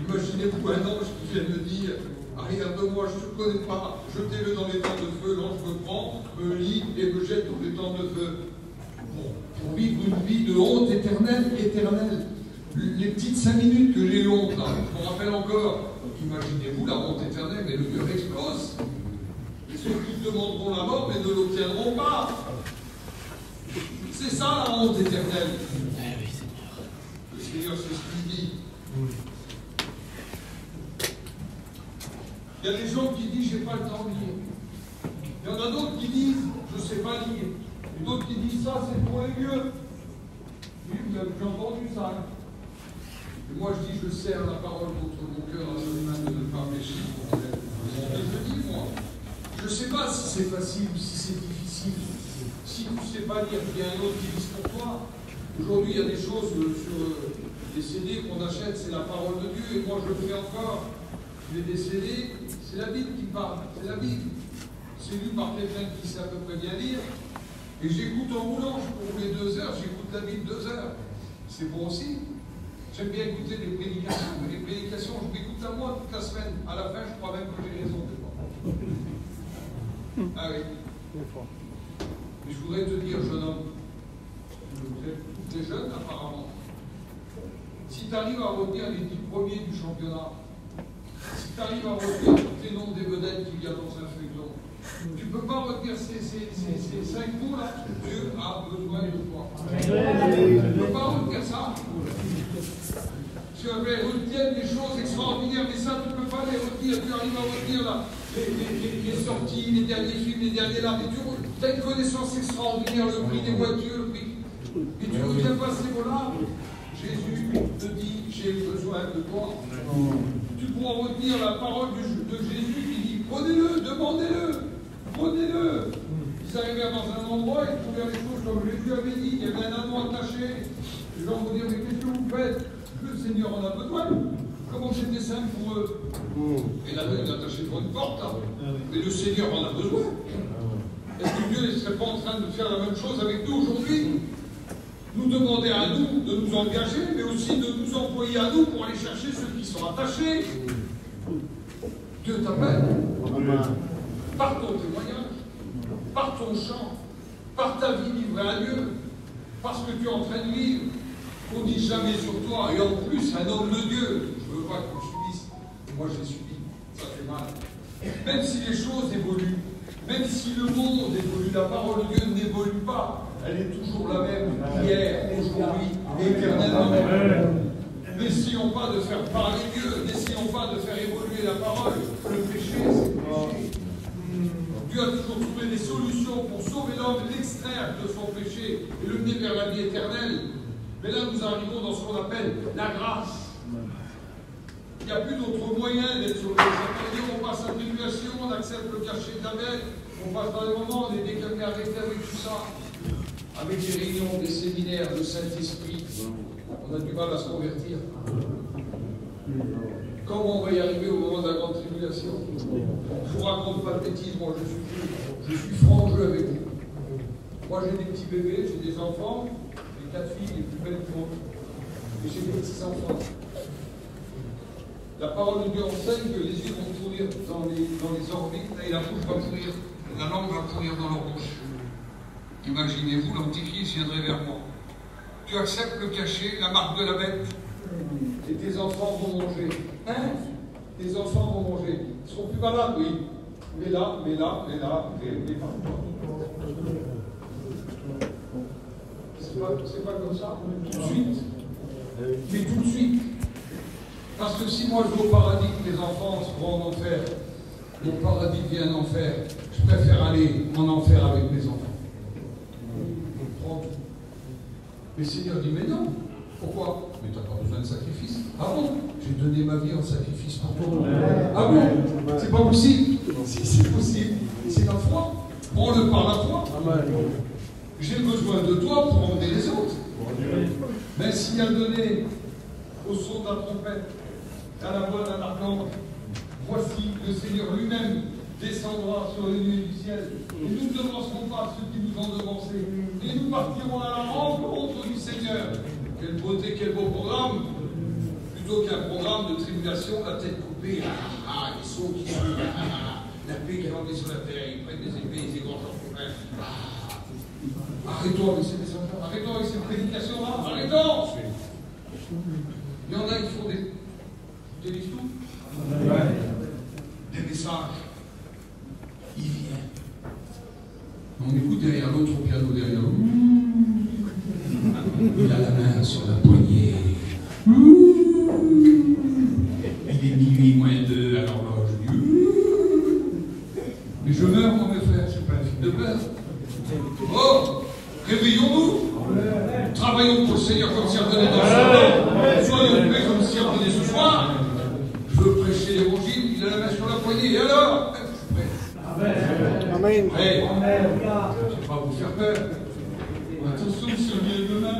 Imaginez-vous un ange qui vient me dire, regarde-moi, je ne te connais pas, jetez-le dans les temps de feu. L'ange me prend, me lie et me jette dans les temps de feu. Bon, pour vivre une vie de honte éternelle. Les petites 5 minutes que j'ai eu honte, là, je me rappelle encore. Imaginez-vous la honte éternelle, mais le cœur explose. Et ceux qui demanderont la mort, mais ne l'obtiendront pas. C'est ça la honte éternelle. Le Seigneur, c'est ce qu'il dit. Il y a des gens qui disent, j'ai pas le temps de lire. Il y en a d'autres qui disent, je ne sais pas lire. Et d'autres qui disent, ça, c'est pour les vieux. Oui, vous avez déjà entendu ça. Hein. Et moi, je dis, je serre la parole contre mon cœur à ce main de ne pas pécher. Et je dis, moi, je ne sais pas si c'est facile ou si c'est difficile. Si tu ne sais pas lire, il y a un autre qui lise pour toi. Aujourd'hui, il y a des choses sur les CD qu'on achète, c'est la parole de Dieu. Et moi, je le fais encore. Les CD, c'est la Bible qui parle. C'est la Bible. C'est lu par quelqu'un qui sait à peu près bien lire. Et j'écoute en roulant. Pour rouler 2 heures, j'écoute la Bible 2 heures. C'est bon aussi. J'aime bien écouter les prédications, mais les prédications, je m'écoute à moi toute la semaine. À la fin, je crois même que j'ai raison de moi. Ah oui. Mais je voudrais te dire, jeune homme, tu es jeune apparemment. Si tu arrives à retenir les 10 premiers du championnat, si tu arrives à retenir tous les noms des vedettes qu'il y a dans un feuilleton, Tu ne peux pas retenir ces 5 mots là. Dieu a besoin de toi. Tu ne peux pas retenir ça. Tu avais retenir des choses extraordinaires, mais ça, tu ne peux pas les retenir. Tu arrives à retenir là, les sorties, les derniers films, les derniers là. Mais tu as une connaissance extraordinaire, le prix des voitures, le prix. Et tu ne retiens pas ces mots-là. Jésus te dit, j'ai besoin de toi. Tu pourras retenir la parole de Jésus qui dit, prenez-le, demandez-le, prenez-le. Ils arrivaient dans un endroit, ils trouvaient les choses comme Jésus avait dit, il y avait un anneau attaché. Les gens vont dire, mais qu'est-ce que vous faites? Le Seigneur en a besoin. Comment c'était simple pour eux? Et l'anneau est attaché pour une porte, là. Mais le Seigneur en a besoin. Est-ce que Dieu ne serait pas en train de faire la même chose avec nous aujourd'hui? Nous demander à nous de nous engager, mais aussi de nous employer à nous pour aller chercher ceux qui sont attachés. Dieu t'appelle. Par ton témoignage, par ton chant, par ta vie livrée à Dieu, parce que tu es en train de vivre. On ne dit jamais sur toi, et en plus, un homme de Dieu. Je ne veux pas que tu subisses. Moi, j'ai subi. Ça fait mal. Même si les choses évoluent, même si le monde évolue, la parole de Dieu n'évolue pas. Elle est toujours la même, hier, aujourd'hui, éternellement. N'essayons pas de faire parler Dieu, n'essayons pas de faire évoluer la parole. Le péché, c'est le péché. Dieu a toujours trouvé des solutions pour sauver l'homme, l'extraire de son péché et le mener vers la vie éternelle. Mais là, nous arrivons dans ce qu'on appelle la grâce. Il n'y a plus d'autre moyen d'être sauvé. C'est-à-dire, on passe à la tribulation, on accepte le cachet d'Abel, on passe dans les moments, on est décalé arrêté avec tout ça. Avec des réunions, des séminaires, le Saint-Esprit, on a du mal à se convertir. Comment on va y arriver au moment de la grande tribulation? Je ne vous raconte pas de bêtises, moi je suis franc jeu avec vous. Moi j'ai des petits bébés, j'ai des enfants, j'ai 4 filles les plus belles du monde, et j'ai des petits enfants. La parole de Dieu enseigne que les yeux vont pourrir dans les orbites, et la bouche va pourrir, la langue va pourrir dans leur bouche. Imaginez-vous, l'antichrist viendrait vers moi. Tu acceptes le cachet, la marque de la bête, et tes enfants vont manger. Hein? Tes enfants vont manger. Ils seront plus malades, oui. Mais là, mais parfois. C'est pas comme ça. Tout de suite. Mais tout de suite. Parce que si moi je vais au paradis, que mes enfants vont en enfer, mon paradis devient un enfer, je préfère aller en enfer avec mes enfants. Mais le Seigneur dit, mais non. Pourquoi? Mais tu n'as pas besoin de sacrifice. Ah bon? J'ai donné ma vie en sacrifice pour toi. Ah bon? C'est pas possible. Si c'est possible, c'est la foi. Prends-le par la foi. J'ai besoin de toi pour emmener les autres. Mais s'il a donné au son de la trompette, à la voix d'un archange, voici le Seigneur lui-même descendra sur les nuées du ciel. Et nous ne devancerons pas ceux qui nous ont devancés. Et nous partirons à la rencontre du Seigneur. Quelle beauté, quel beau programme. Plutôt qu'un programme de tribulation, la tête coupée, les sauts qui suivent, la paix qui est rendue sur la terre, ils prennent des épées, ils égorgent leurs copains. Arrêtons avec ces messages-là, arrêtons avec ces prédications-là, arrêtons. Il y en a qui font des listous, des messages. Il vient. On écoute derrière l'autre au piano, derrière l'autre. Il a la main sur la poignée. Il est minuit moins 2 à l'horloge. Mais je meurs, mon frère, c'est pas un film de peur. Oh, réveillons-nous. Travaillons pour le Seigneur comme si on venait dans ce soir. Soyons prêts comme si on venait ce soir. Je veux prêcher l'évangile, il a la main sur la poignée. Et alors? Amen. Hey, je ne vais pas vous faire peur. Attention, si on vient demain,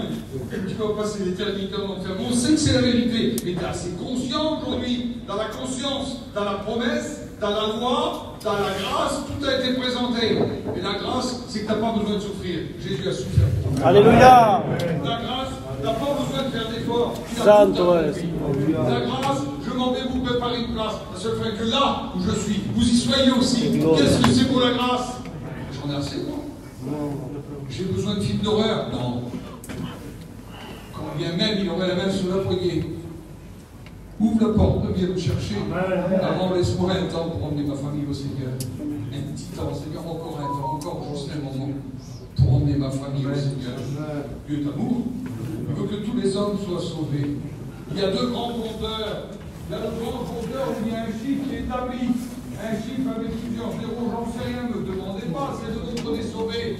tu vas passer l'éternité en enfer. On sait que c'est la vérité, mais tu es assez conscient aujourd'hui, dans la conscience, dans la promesse, dans la loi, dans la grâce, tout a été présenté. Et la grâce, c'est que tu n'as pas besoin de souffrir. Jésus a souffert pour toi. Alléluia. La grâce, tu n'as pas besoin de faire d'efforts. Santo est. La grâce, je m'en vais vous préparer une place. La seule fois que là où je suis, vous y soyez aussi. Qu'est-ce que c'est pour la grâce? J'en ai assez, moi. J'ai besoin de films d'horreur? Non. Quand bien même il aurait la main sur la poignée. Ouvre la porte, viens me chercher. Avant, laisse-moi un temps pour emmener ma famille au Seigneur. un petit temps, Seigneur, encore un temps, encore juste un moment, pour emmener ma famille au Seigneur. Dieu d'amour, il veut que tous les hommes soient sauvés. Il y a deux grands compteurs. Il y a le grand compteur où il y a un chiffre qui est établi. Un chiffre avec plusieurs zéros, j'en sais rien, ne me demandez pas, c'est de nous qu'on est sauvés.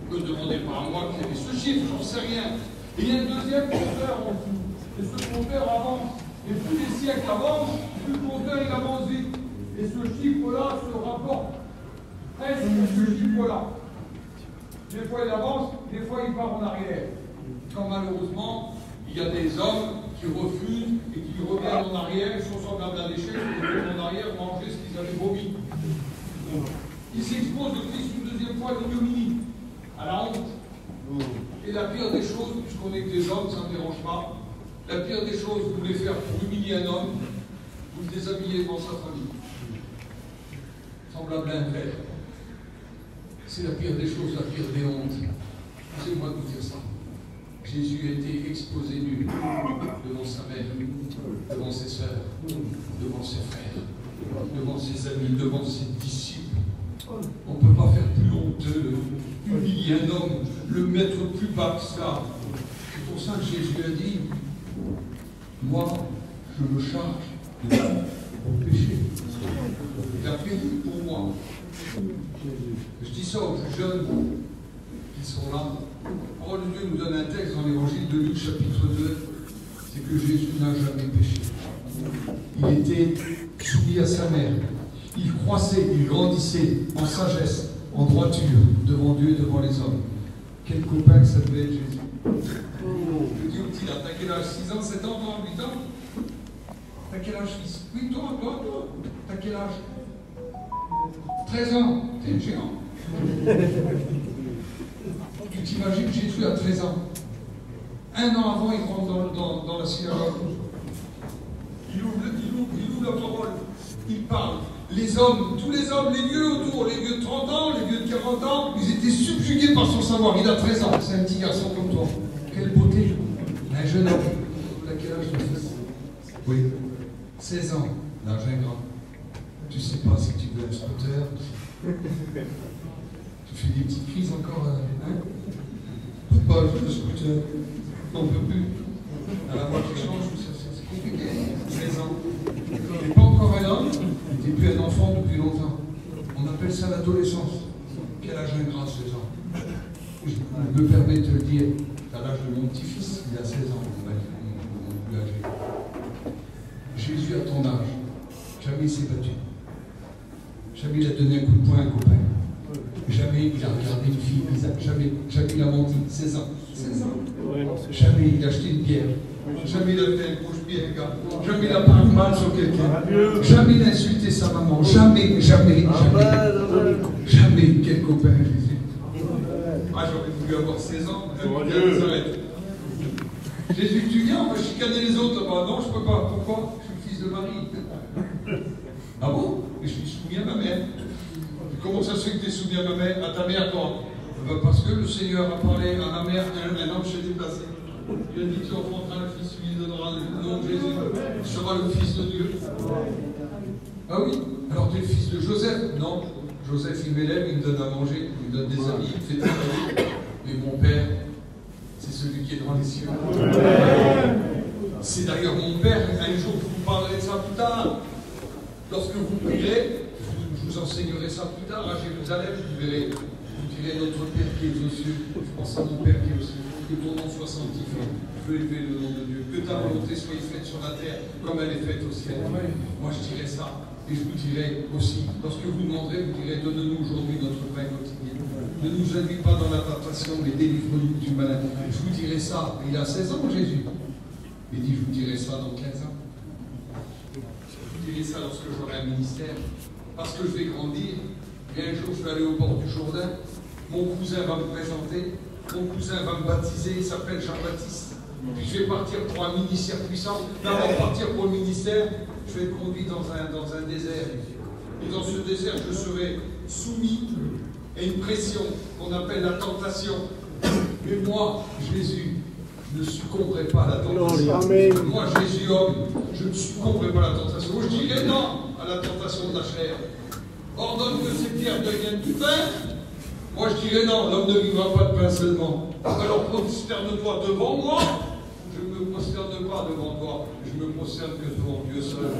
Ne me demandez pas à moi quel est ce chiffre, j'en sais rien. Et il y a un deuxième compteur en dessous. Et ce compteur avance. Et plus les siècles avancent, plus le compteur il avance vite. Et ce chiffre-là se rapporte presque à ce chiffre-là. Des fois il avance, des fois il part en arrière. Quand malheureusement, il y a des hommes qui refusent et qui reviennent en arrière, ils sont semblables à l'échec, ils reviennent en arrière manger ce qu'ils avaient vomi. Ils s'exposent le Christ une deuxième fois à l'ignominie, à la honte. Et la pire des choses, puisqu'on est que des hommes, ça ne me dérange pas, la pire des choses, vous voulez faire pour humilier un homme, vous le déshabillez devant sa famille. Semblable à un frère. C'est la pire des choses, la pire des hontes. C'est moi de vous dire ça. Jésus a été exposé nu devant sa mère, devant ses sœurs, devant ses frères, devant ses amis, devant ses disciples. On ne peut pas faire plus honteux, humilier un homme, le mettre plus bas que ça. C'est pour ça que Jésus a dit, moi, je me charge de mon péché. Il a payé pour moi. Je dis ça aux plus jeunes qui sont là. La parole de Dieu nous donne un texte dans l'évangile de Luc, chapitre 2, c'est que Jésus n'a jamais péché. Il était soumis à sa mère. Il croissait, il grandissait en sagesse, en droiture, devant Dieu et devant les hommes. Quel copain que ça devait être Jésus. Je dis au petit là, t'as quel âge? 6 ans, 7 ans, 8 ans? T'as quel âge, fils? Oui, toi. T'as quel âge? 13 ans. T'es un géant. Tu t'imagines Jésus à 13 ans. Un an avant, il rentre dans la synagogue. Il ouvre la parole. Il parle. Les hommes, tous les hommes, les vieux autour, les vieux de 30 ans, les vieux de 40 ans, ils étaient subjugués par son savoir. Il a 13 ans. C'est un petit garçon comme toi. Quelle beauté. Un jeune homme. À quel âge, ton fils? Oui. 16 ans. L'âge ingrat. Tu sais pas si tu veux un scooter. Tu fais des petites crises encore, hein? Papa, je veux le scooter. On ne peut plus. À la voix qui change, c'est compliqué. 16 ans. Il n'est pas encore un homme, il n'était plus un enfant depuis longtemps. On appelle ça l'adolescence. Quel âge ingrat, 16 ans. Je me permets de te le dire, à l'âge de mon petit-fils, il a 16 ans, mon plus âgé. Jésus, à ton âge, jamais il s'est battu. Jamais il a donné un coup de poing à un copain. Jamais il a regardé une fille, jamais il a menti. 16 ans. 16 ans. Jamais il a acheté une bière. Jamais il a fait un couche-pied, un gars. Jamais il a parlé mal sur quelqu'un. Jamais il a insulté sa maman. Jamais. Quel copain, Jésus. Ah, j'aurais voulu avoir 16 ans. Jésus, tu viens, on va chicaner les autres. Bah, non, je ne peux pas. Pourquoi? Je suis le fils de Marie. Ah bon? Et je suis soumis à ma mère. Comment ça se fait que tu es soumis à ma mère, à ta mère quand? Parce que le Seigneur a parlé à ma mère, un homme s'est déplacé. Il a dit, tu enfanteras le Fils, lui donnera le nom de Jésus. Tu seras le Fils de Dieu. Ah oui? Alors tu es le fils de Joseph? Non. Joseph, il m'élève, il me donne à manger, il me donne des habits, il me fait travailler. Mais mon Père, c'est celui qui est dans les cieux. C'est d'ailleurs mon Père, un jour je vous parlerai de ça plus tard. Lorsque vous prierez, je vous enseignerai ça plus tard à Jérusalem, vous verrez, vous direz notre Père qui est aux cieux, je pense à mon Père qui est aux cieux, que ton nom soit sanctifié, je veux élever le nom de Dieu, que ta volonté soit faite sur la terre comme elle est faite au ciel. Moi je dirai ça, et je vous dirai aussi, lorsque vous demanderez, vous direz, donne-nous aujourd'hui notre pain quotidien. Ne nous induis pas dans la tentation, mais délivre-nous du malin. Je vous dirai ça, il a 16 ans Jésus. Il dit, je vous dirai ça dans 15 ans. Je dirai ça lorsque j'aurai un ministère. Parce que je vais grandir. Et un jour, je vais aller au bord du Jourdain. Mon cousin va me présenter. Mon cousin va me baptiser. Il s'appelle Jean-Baptiste. Puis je vais partir pour un ministère puissant. D'abord, partir pour le ministère, je vais être conduit dans un désert. Et dans ce désert, je serai soumis à une pression qu'on appelle la tentation. Mais moi, Jésus, ne succomberai pas à la tentation. Moi, Jésus, homme, je ne succomberai pas à la tentation. Je dirai non à la tentation de la chair. ordonne que ces pierres deviennent du pain. Moi je dirais non, l'homme ne vivra pas de pain seulement. Alors prosterne-toi devant moi. Je ne me prosterne pas devant toi, je me prosterne que devant Dieu seul.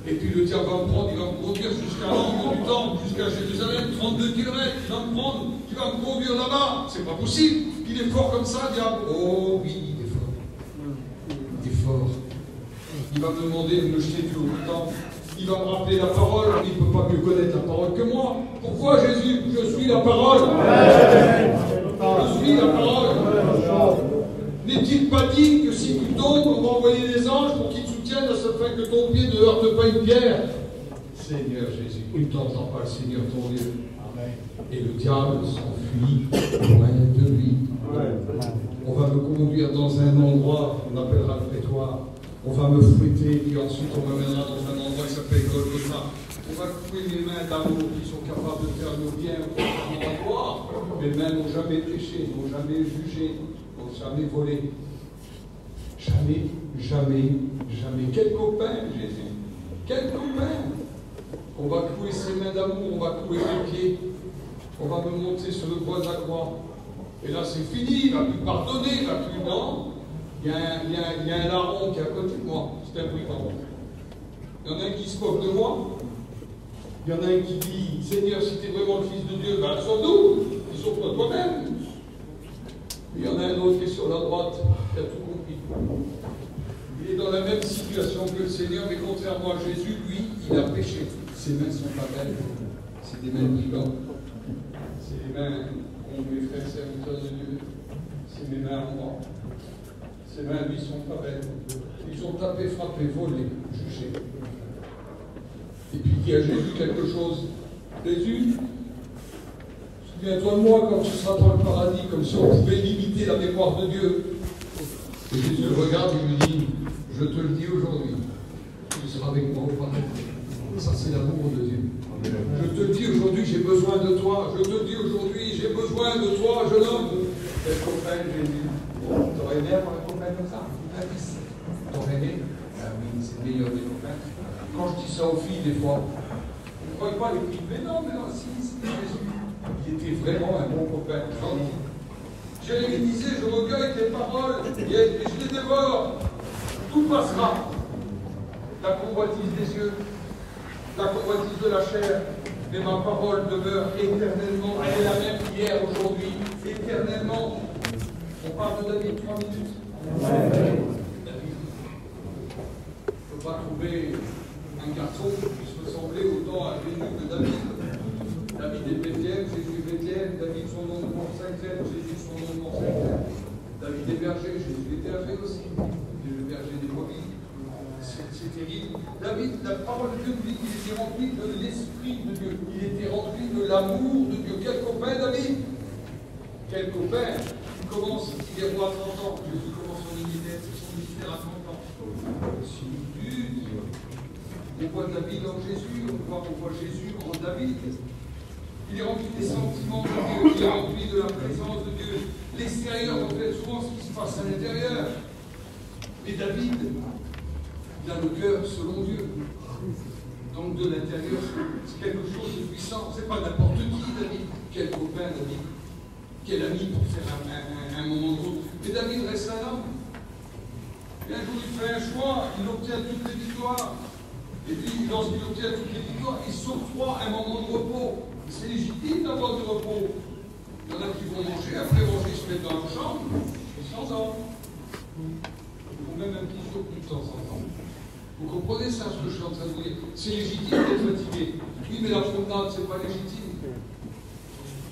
Et puis le diable va me prendre, il va me conduire jusqu'à l'angle du temple, jusqu'à Jérusalem, 32 km, il va me prendre, il va me conduire là-bas. C'est pas possible. Il est fort comme ça, le diable. Oh oui, il est fort. Il est fort. Il va me demander de me jeter du haut du temple. Il va me rappeler la parole. Il ne peut pas mieux connaître la parole que moi. Pourquoi Jésus? Je suis la parole. Je suis la parole. N'est-il pas dit que si tu tombes, on va envoyer des anges pour qu'ils te soutiennent à ce fait que ton pied ne heurte pas une pierre? Seigneur Jésus, il ne t'entend pas, le Seigneur ton Dieu. Et le diable s'enfuit loin de lui. On va me conduire dans un endroit qu'on appellera le prétoire. On va me fouetter, puis ensuite on m'amènera dans un endroit qui s'appelle Golgotha. On va couper mes mains d'amour qui sont capables de faire le bien au endroit. Mes mains n'ont jamais péché, n'ont jamais jugé, n'ont jamais volé. Jamais, jamais, jamais. Quel copain, Jésus. Quel copain. On va clouer ses mains d'amour, on va clouer mes pieds. On va me monter sur le bois de la croix. Et là, c'est fini, il ne va plus pardonner, il ne va plus, non. Il y a un larron qui est à côté de moi, c'est un brigand. Il y en a un qui se moque de moi. Il y en a un qui dit, Seigneur, si tu es vraiment le Fils de Dieu, ben sauve-nous, ils sauvent pas toi-même. Il y en a un autre qui est sur la droite, qui a tout compris. Il est dans la même situation que le Seigneur, mais contrairement à Jésus, lui, il a péché. Ses mains sont pas belles, c'est des mains de brigand. C'est les mains qu'ont mes frères serviteurs de Dieu. C'est mes mains à moi. Ces mains, lui, sont pas belles. Ils ont tapé, frappé, volé, jugé. Et puis il y a Jésus quelque chose. Jésus, souviens-toi de moi quand tu seras dans le paradis, comme si on pouvait limiter la mémoire de Dieu. Et Jésus le regarde et lui dit, je te le dis aujourd'hui, tu seras avec moi au paradis. Ça, c'est l'amour de Dieu. Je te le dis aujourd'hui, j'ai besoin de toi. Je te le dis aujourd'hui, j'ai besoin de toi, jeune homme. Quel copain, Jésus. T'aurais aimé avoir un copain comme ça? T'aurais aimé? Ah oui, c'est le meilleur des copains. Quand je dis ça aux filles, des fois, on ne croit pas les filles. Mais non, si, c'était Jésus. Il était vraiment un bon copain, gentil. Jérémie disait, je recueille tes paroles et je les dévore. Tout passera. La convoitise des yeux, la convoitise de la chair, mais ma parole demeure éternellement. Elle est la même hier, aujourd'hui, éternellement. On parle de David 3 minutes. David. On ne peut pas trouver un garçon qui puisse ressembler autant à Jésus que David. David est Bethléem, Jésus est Bethléem, David son nom de mort cinquième, Jésus son nom de mort cinquième. David est berger, Jésus est berger aussi. Il est le berger des brebis. C'est terrible. David, la parole de Dieu dit qu'il était rempli de l'esprit de Dieu. Il était rempli de l'amour de Dieu. Quel copain, David! Quel copain! Il commence, il est roi à 30 ans. Jésus commence son ministère à 30 ans. Similitude. On voit David en Jésus, on voit Jésus en David. Il est rempli des sentiments de Dieu, il est rempli de la présence de Dieu. L'extérieur reflète souvent ce qui se passe à l'intérieur. Et David, il a le cœur selon Dieu. Donc de l'intérieur, c'est quelque chose de puissant. C'est pas n'importe qui, David. Quel copain, David. Quel ami pour faire un moment de route. Mais David reste un homme. Et un jour, il fait un choix, il obtient toutes les victoires. Et puis, lorsqu'il obtient toutes les victoires, il s'octroie un moment de repos. C'est légitime d'avoir du repos. Il y en a qui vont manger, après manger, ils se mettent dans leur chambre, ils s'endorment. Ils font même un petit jour de temps en temps. Vous comprenez ça, ce que je suis en train de vous dire? C'est légitime d'être fatigué. Oui, mais la promenade, c'est pas légitime.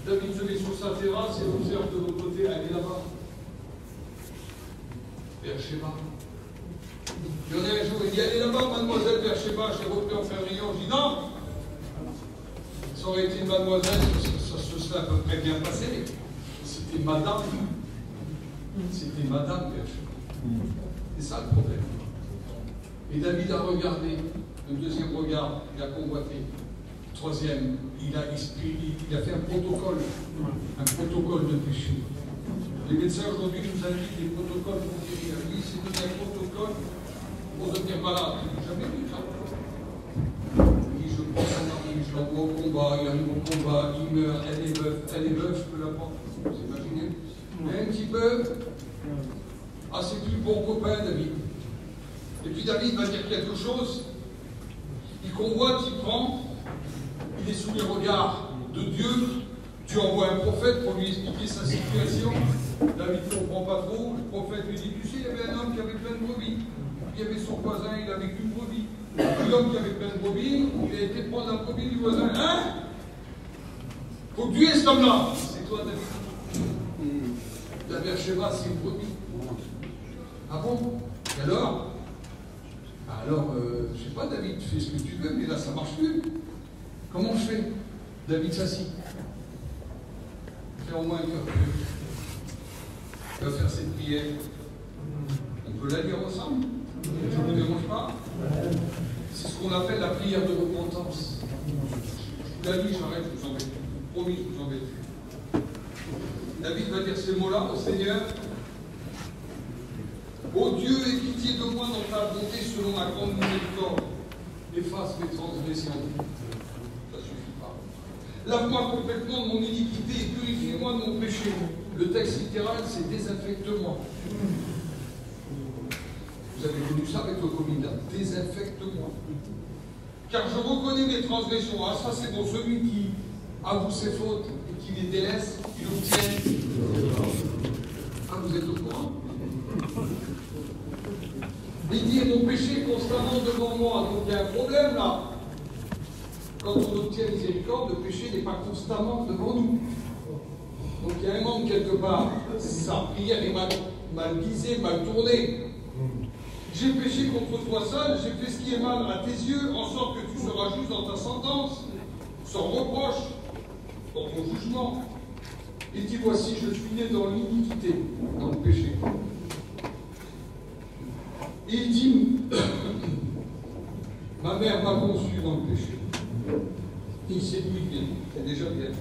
David se met sur sa terrasse et observe de l'autre côté, elle est là-bas. Beersheba. Il y en a un jour, il dit, elle est là-bas, mademoiselle Beersheba, j'ai repris en février, je dis non. Ça aurait été une mademoiselle, ça se serait à peu près bien passé. C'était madame. C'était madame Beersheba. C'est ça le problème. Et David a regardé, le deuxième regard, il a convoité. Troisième, il a fait un protocole de péché. Les médecins aujourd'hui nous indiquent des protocoles pour guérir. Lui, c'est donné un protocole pour devenir malade. Jamais vu ça. Il dit, je prends un arme je l'envoie au combat, il arrive au combat, il meurt, elle est veuve, je peux la prendre. Vous imaginez? Mais un petit peu, ah, c'est plus bon copain, David. Et puis David va dire quelque chose, il convoite, il prend, il est sous les regards de Dieu. Dieu envoie un prophète pour lui expliquer sa situation. David ne comprend pas trop. Le prophète lui dit, tu sais, il y avait un homme qui avait plein de brebis. Il y avait son voisin, il avait qu'une brebis. L'homme qui avait plein de brebis, il a été prendre un brebis du voisin. Hein? Faut tuer cet homme-là. C'est toi, David. La Bercheva, c'est une brebis. Ah bon? Et alors? Je sais pas, David, tu fais ce que tu veux, mais là, ça marche plus. Comment je fais? David s'assit. Fais au moins un cœur. Il va faire cette prière. On peut la lire ensemble? Ça ne vous dérange pas? C'est ce qu'on appelle la prière de repentance. Je vous la lis, j'arrête, je vous embête. Promis, je vous embête. David va dire ces mots-là au Seigneur. Ô Dieu, aie pitié de moi dans ta bonté selon ma grande miséricorde. Efface mes transgressions. Ça ne suffit pas. Lave-moi complètement de mon iniquité et purifie-moi de mon péché. Le texte littéral, c'est désinfecte-moi. Vous avez connu ça avec le Covid, désinfecte-moi. Car je reconnais mes transgressions. Ah, ça c'est bon, celui qui avoue ses fautes et qui les délaisse, il obtient. Ah, vous êtes au courant? Il dit, mon péché est constamment devant moi. Donc il y a un problème là. Quand on obtient miséricorde, le péché n'est pas constamment devant nous. Donc il y a un manque quelque part. Sa prière est mal guisée, mal tournée. J'ai péché contre toi seul, j'ai fait ce qui est mal à tes yeux, en sorte que tu seras juste dans ta sentence, sans reproche, dans ton jugement. Il dit, voici, je suis né dans l'iniquité, dans le péché. Il dit, ma mère m'a conçu dans le péché. Il séduit bien, c'est déjà bien.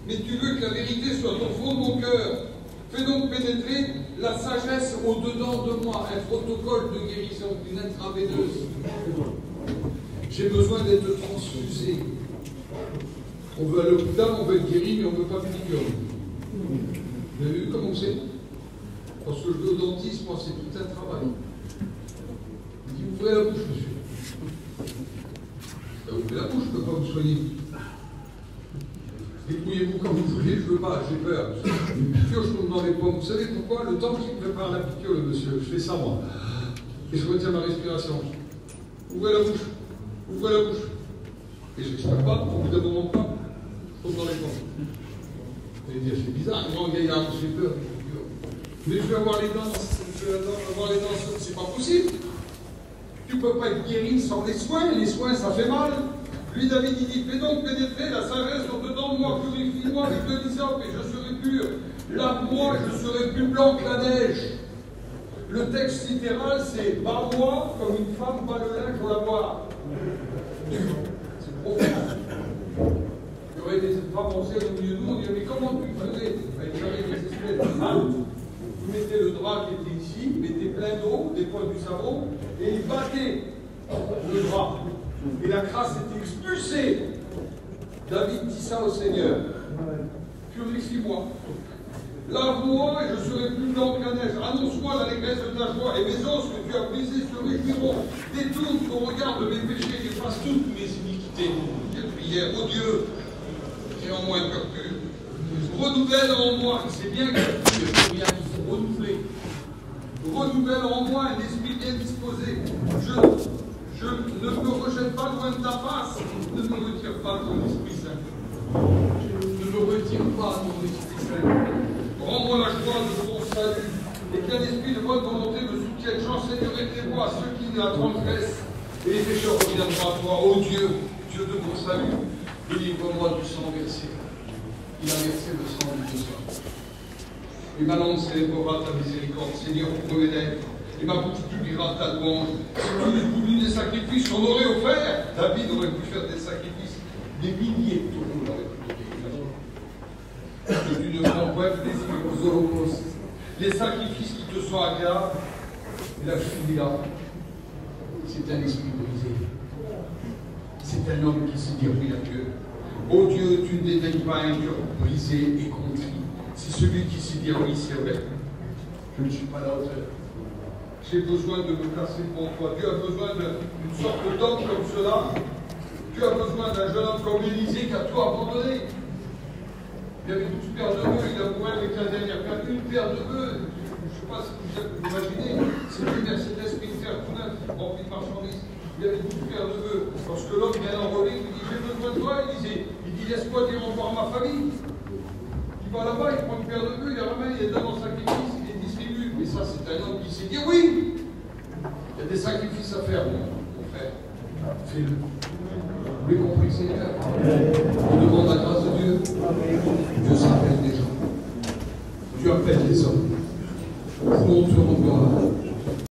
Mais tu veux que la vérité soit au fond de mon cœur. Fais donc pénétrer la sagesse au-dedans de moi, un protocole de guérison, une intraveineuse. J'ai besoin d'être transfusé. On veut à l'hôpital, on veut être guéri, mais on ne veut pas piqûre. Vous avez vu comment c'est? Parce que je vais au dentiste, moi, c'est tout un travail. Il dit, ouvrez la bouche, monsieur. Ouvrez la bouche, je ne peux pas vous soigner. Débrouillez-vous comme vous voulez, je ne veux pas, j'ai peur. Une piqûre, je tombe dans les pommes. Vous savez pourquoi? Le temps qu'il prépare la piqûre, le monsieur, je fais ça moi. Et je retiens ma respiration. Ouvrez la bouche. Ouvrez la bouche. Et je n'explique pas, au bout d'un moment pas, je tombe dans les pommes. Vous allez dire, c'est bizarre, grand gaillard, j'ai peur des piqûres. Mais je vais avoir les dents, c'est pas possible. Tu ne peux pas être guéri sans les soins, ça fait mal. Lui, David, il dit, fais donc pénétrer la sagesse au-dedans de moi, purifie-moi avec de l'hysope et je serai pur. Lave-moi, je serai plus blanc que la neige. Le texte littéral, c'est bats-moi comme une femme bat le linge au lavoir. C'est profond. Il y aurait des femmes anciennes au milieu de nous, on dirait, mais comment tu faisais? Il y avait des espèces de mains. Vous mettez le drap qui était ici, mettez plein d'eau, des poils du savon, et il battait le drap. Et la crasse était expulsée. David dit ça au Seigneur. Purifie-moi. Lave-moi et je serai plus blanc que la neige. Annonce-moi l'allégresse de ta joie et mes os que tu as brisés se réjouiront. Détourne ton regard de mes péchés et efface toutes mes iniquités. Quelle prière, ô Dieu, crée en moi un cœur pur. Renouvelle en moi, c'est bien que il faut renouveler. Renouvelle en moi un esprit bien disposé. Je ne me rejette pas loin de ta face. Ne me retire pas ton Esprit Saint. Ne me retire pas ton Esprit Saint. Rends-moi la joie de ton salut. Et qu'un esprit de bonne volonté me soutienne. J'enseignerai tes voies à ceux qui la transgressent. Et les pécheurs reviendront à toi. Ô Dieu, Dieu de mon salut, délivre-moi du sang versé. Il a versé le sang du innocent. Et ma langue célébrera ta miséricorde, Seigneur, pour mes lèvres. Et ma bouche publiera ta louange. Si tu avais voulu des sacrifices, on aurait offert. David aurait pu faire des sacrifices. Des milliers de taureaux l'auraient pu offrir. Que tu ne prends pas plaisir aux holocaustes. Les sacrifices qui te sont agréables. Et la furie là, c'est un esprit brisé. C'est c'est un homme qui sait dire oui à Dieu. Oh Dieu, tu ne dédaignes pas un cœur brisé et contrit. C'est celui qui sait dire oui, c'est vrai. Je ne suis pas à la hauteur. J'ai besoin de me placer devant toi. Dieu a besoin d'une sorte d'homme comme cela. Dieu a besoin d'un jeune homme comme Élisée qui a tout abandonné. Il avait 12 paires de bœufs, il a pour avec la dernière paire, une paire de bœufs. Je ne sais pas si vous imaginez, c'est une Mercedes Sprinter tout neuf, rempli de marchandises. Il avait 12 paires de bœufs. Lorsque l'homme vient l'enrôler, il dit j'ai besoin de toi, Élisée. Il dit laisse-moi dire au revoir à ma famille. Il va là-bas, il prend une paire de bœufs, il la ramène, il les donne en sacrifice, il les distribue. Mais ça, c'est un homme qui sait dire oui. Il y a des sacrifices à faire, mon frère. Fais-le. Vous l'avez compris, Seigneur. On demande la grâce de Dieu. Dieu s'appelle des gens. Dieu appelle des hommes. Nous, on te rend gloire.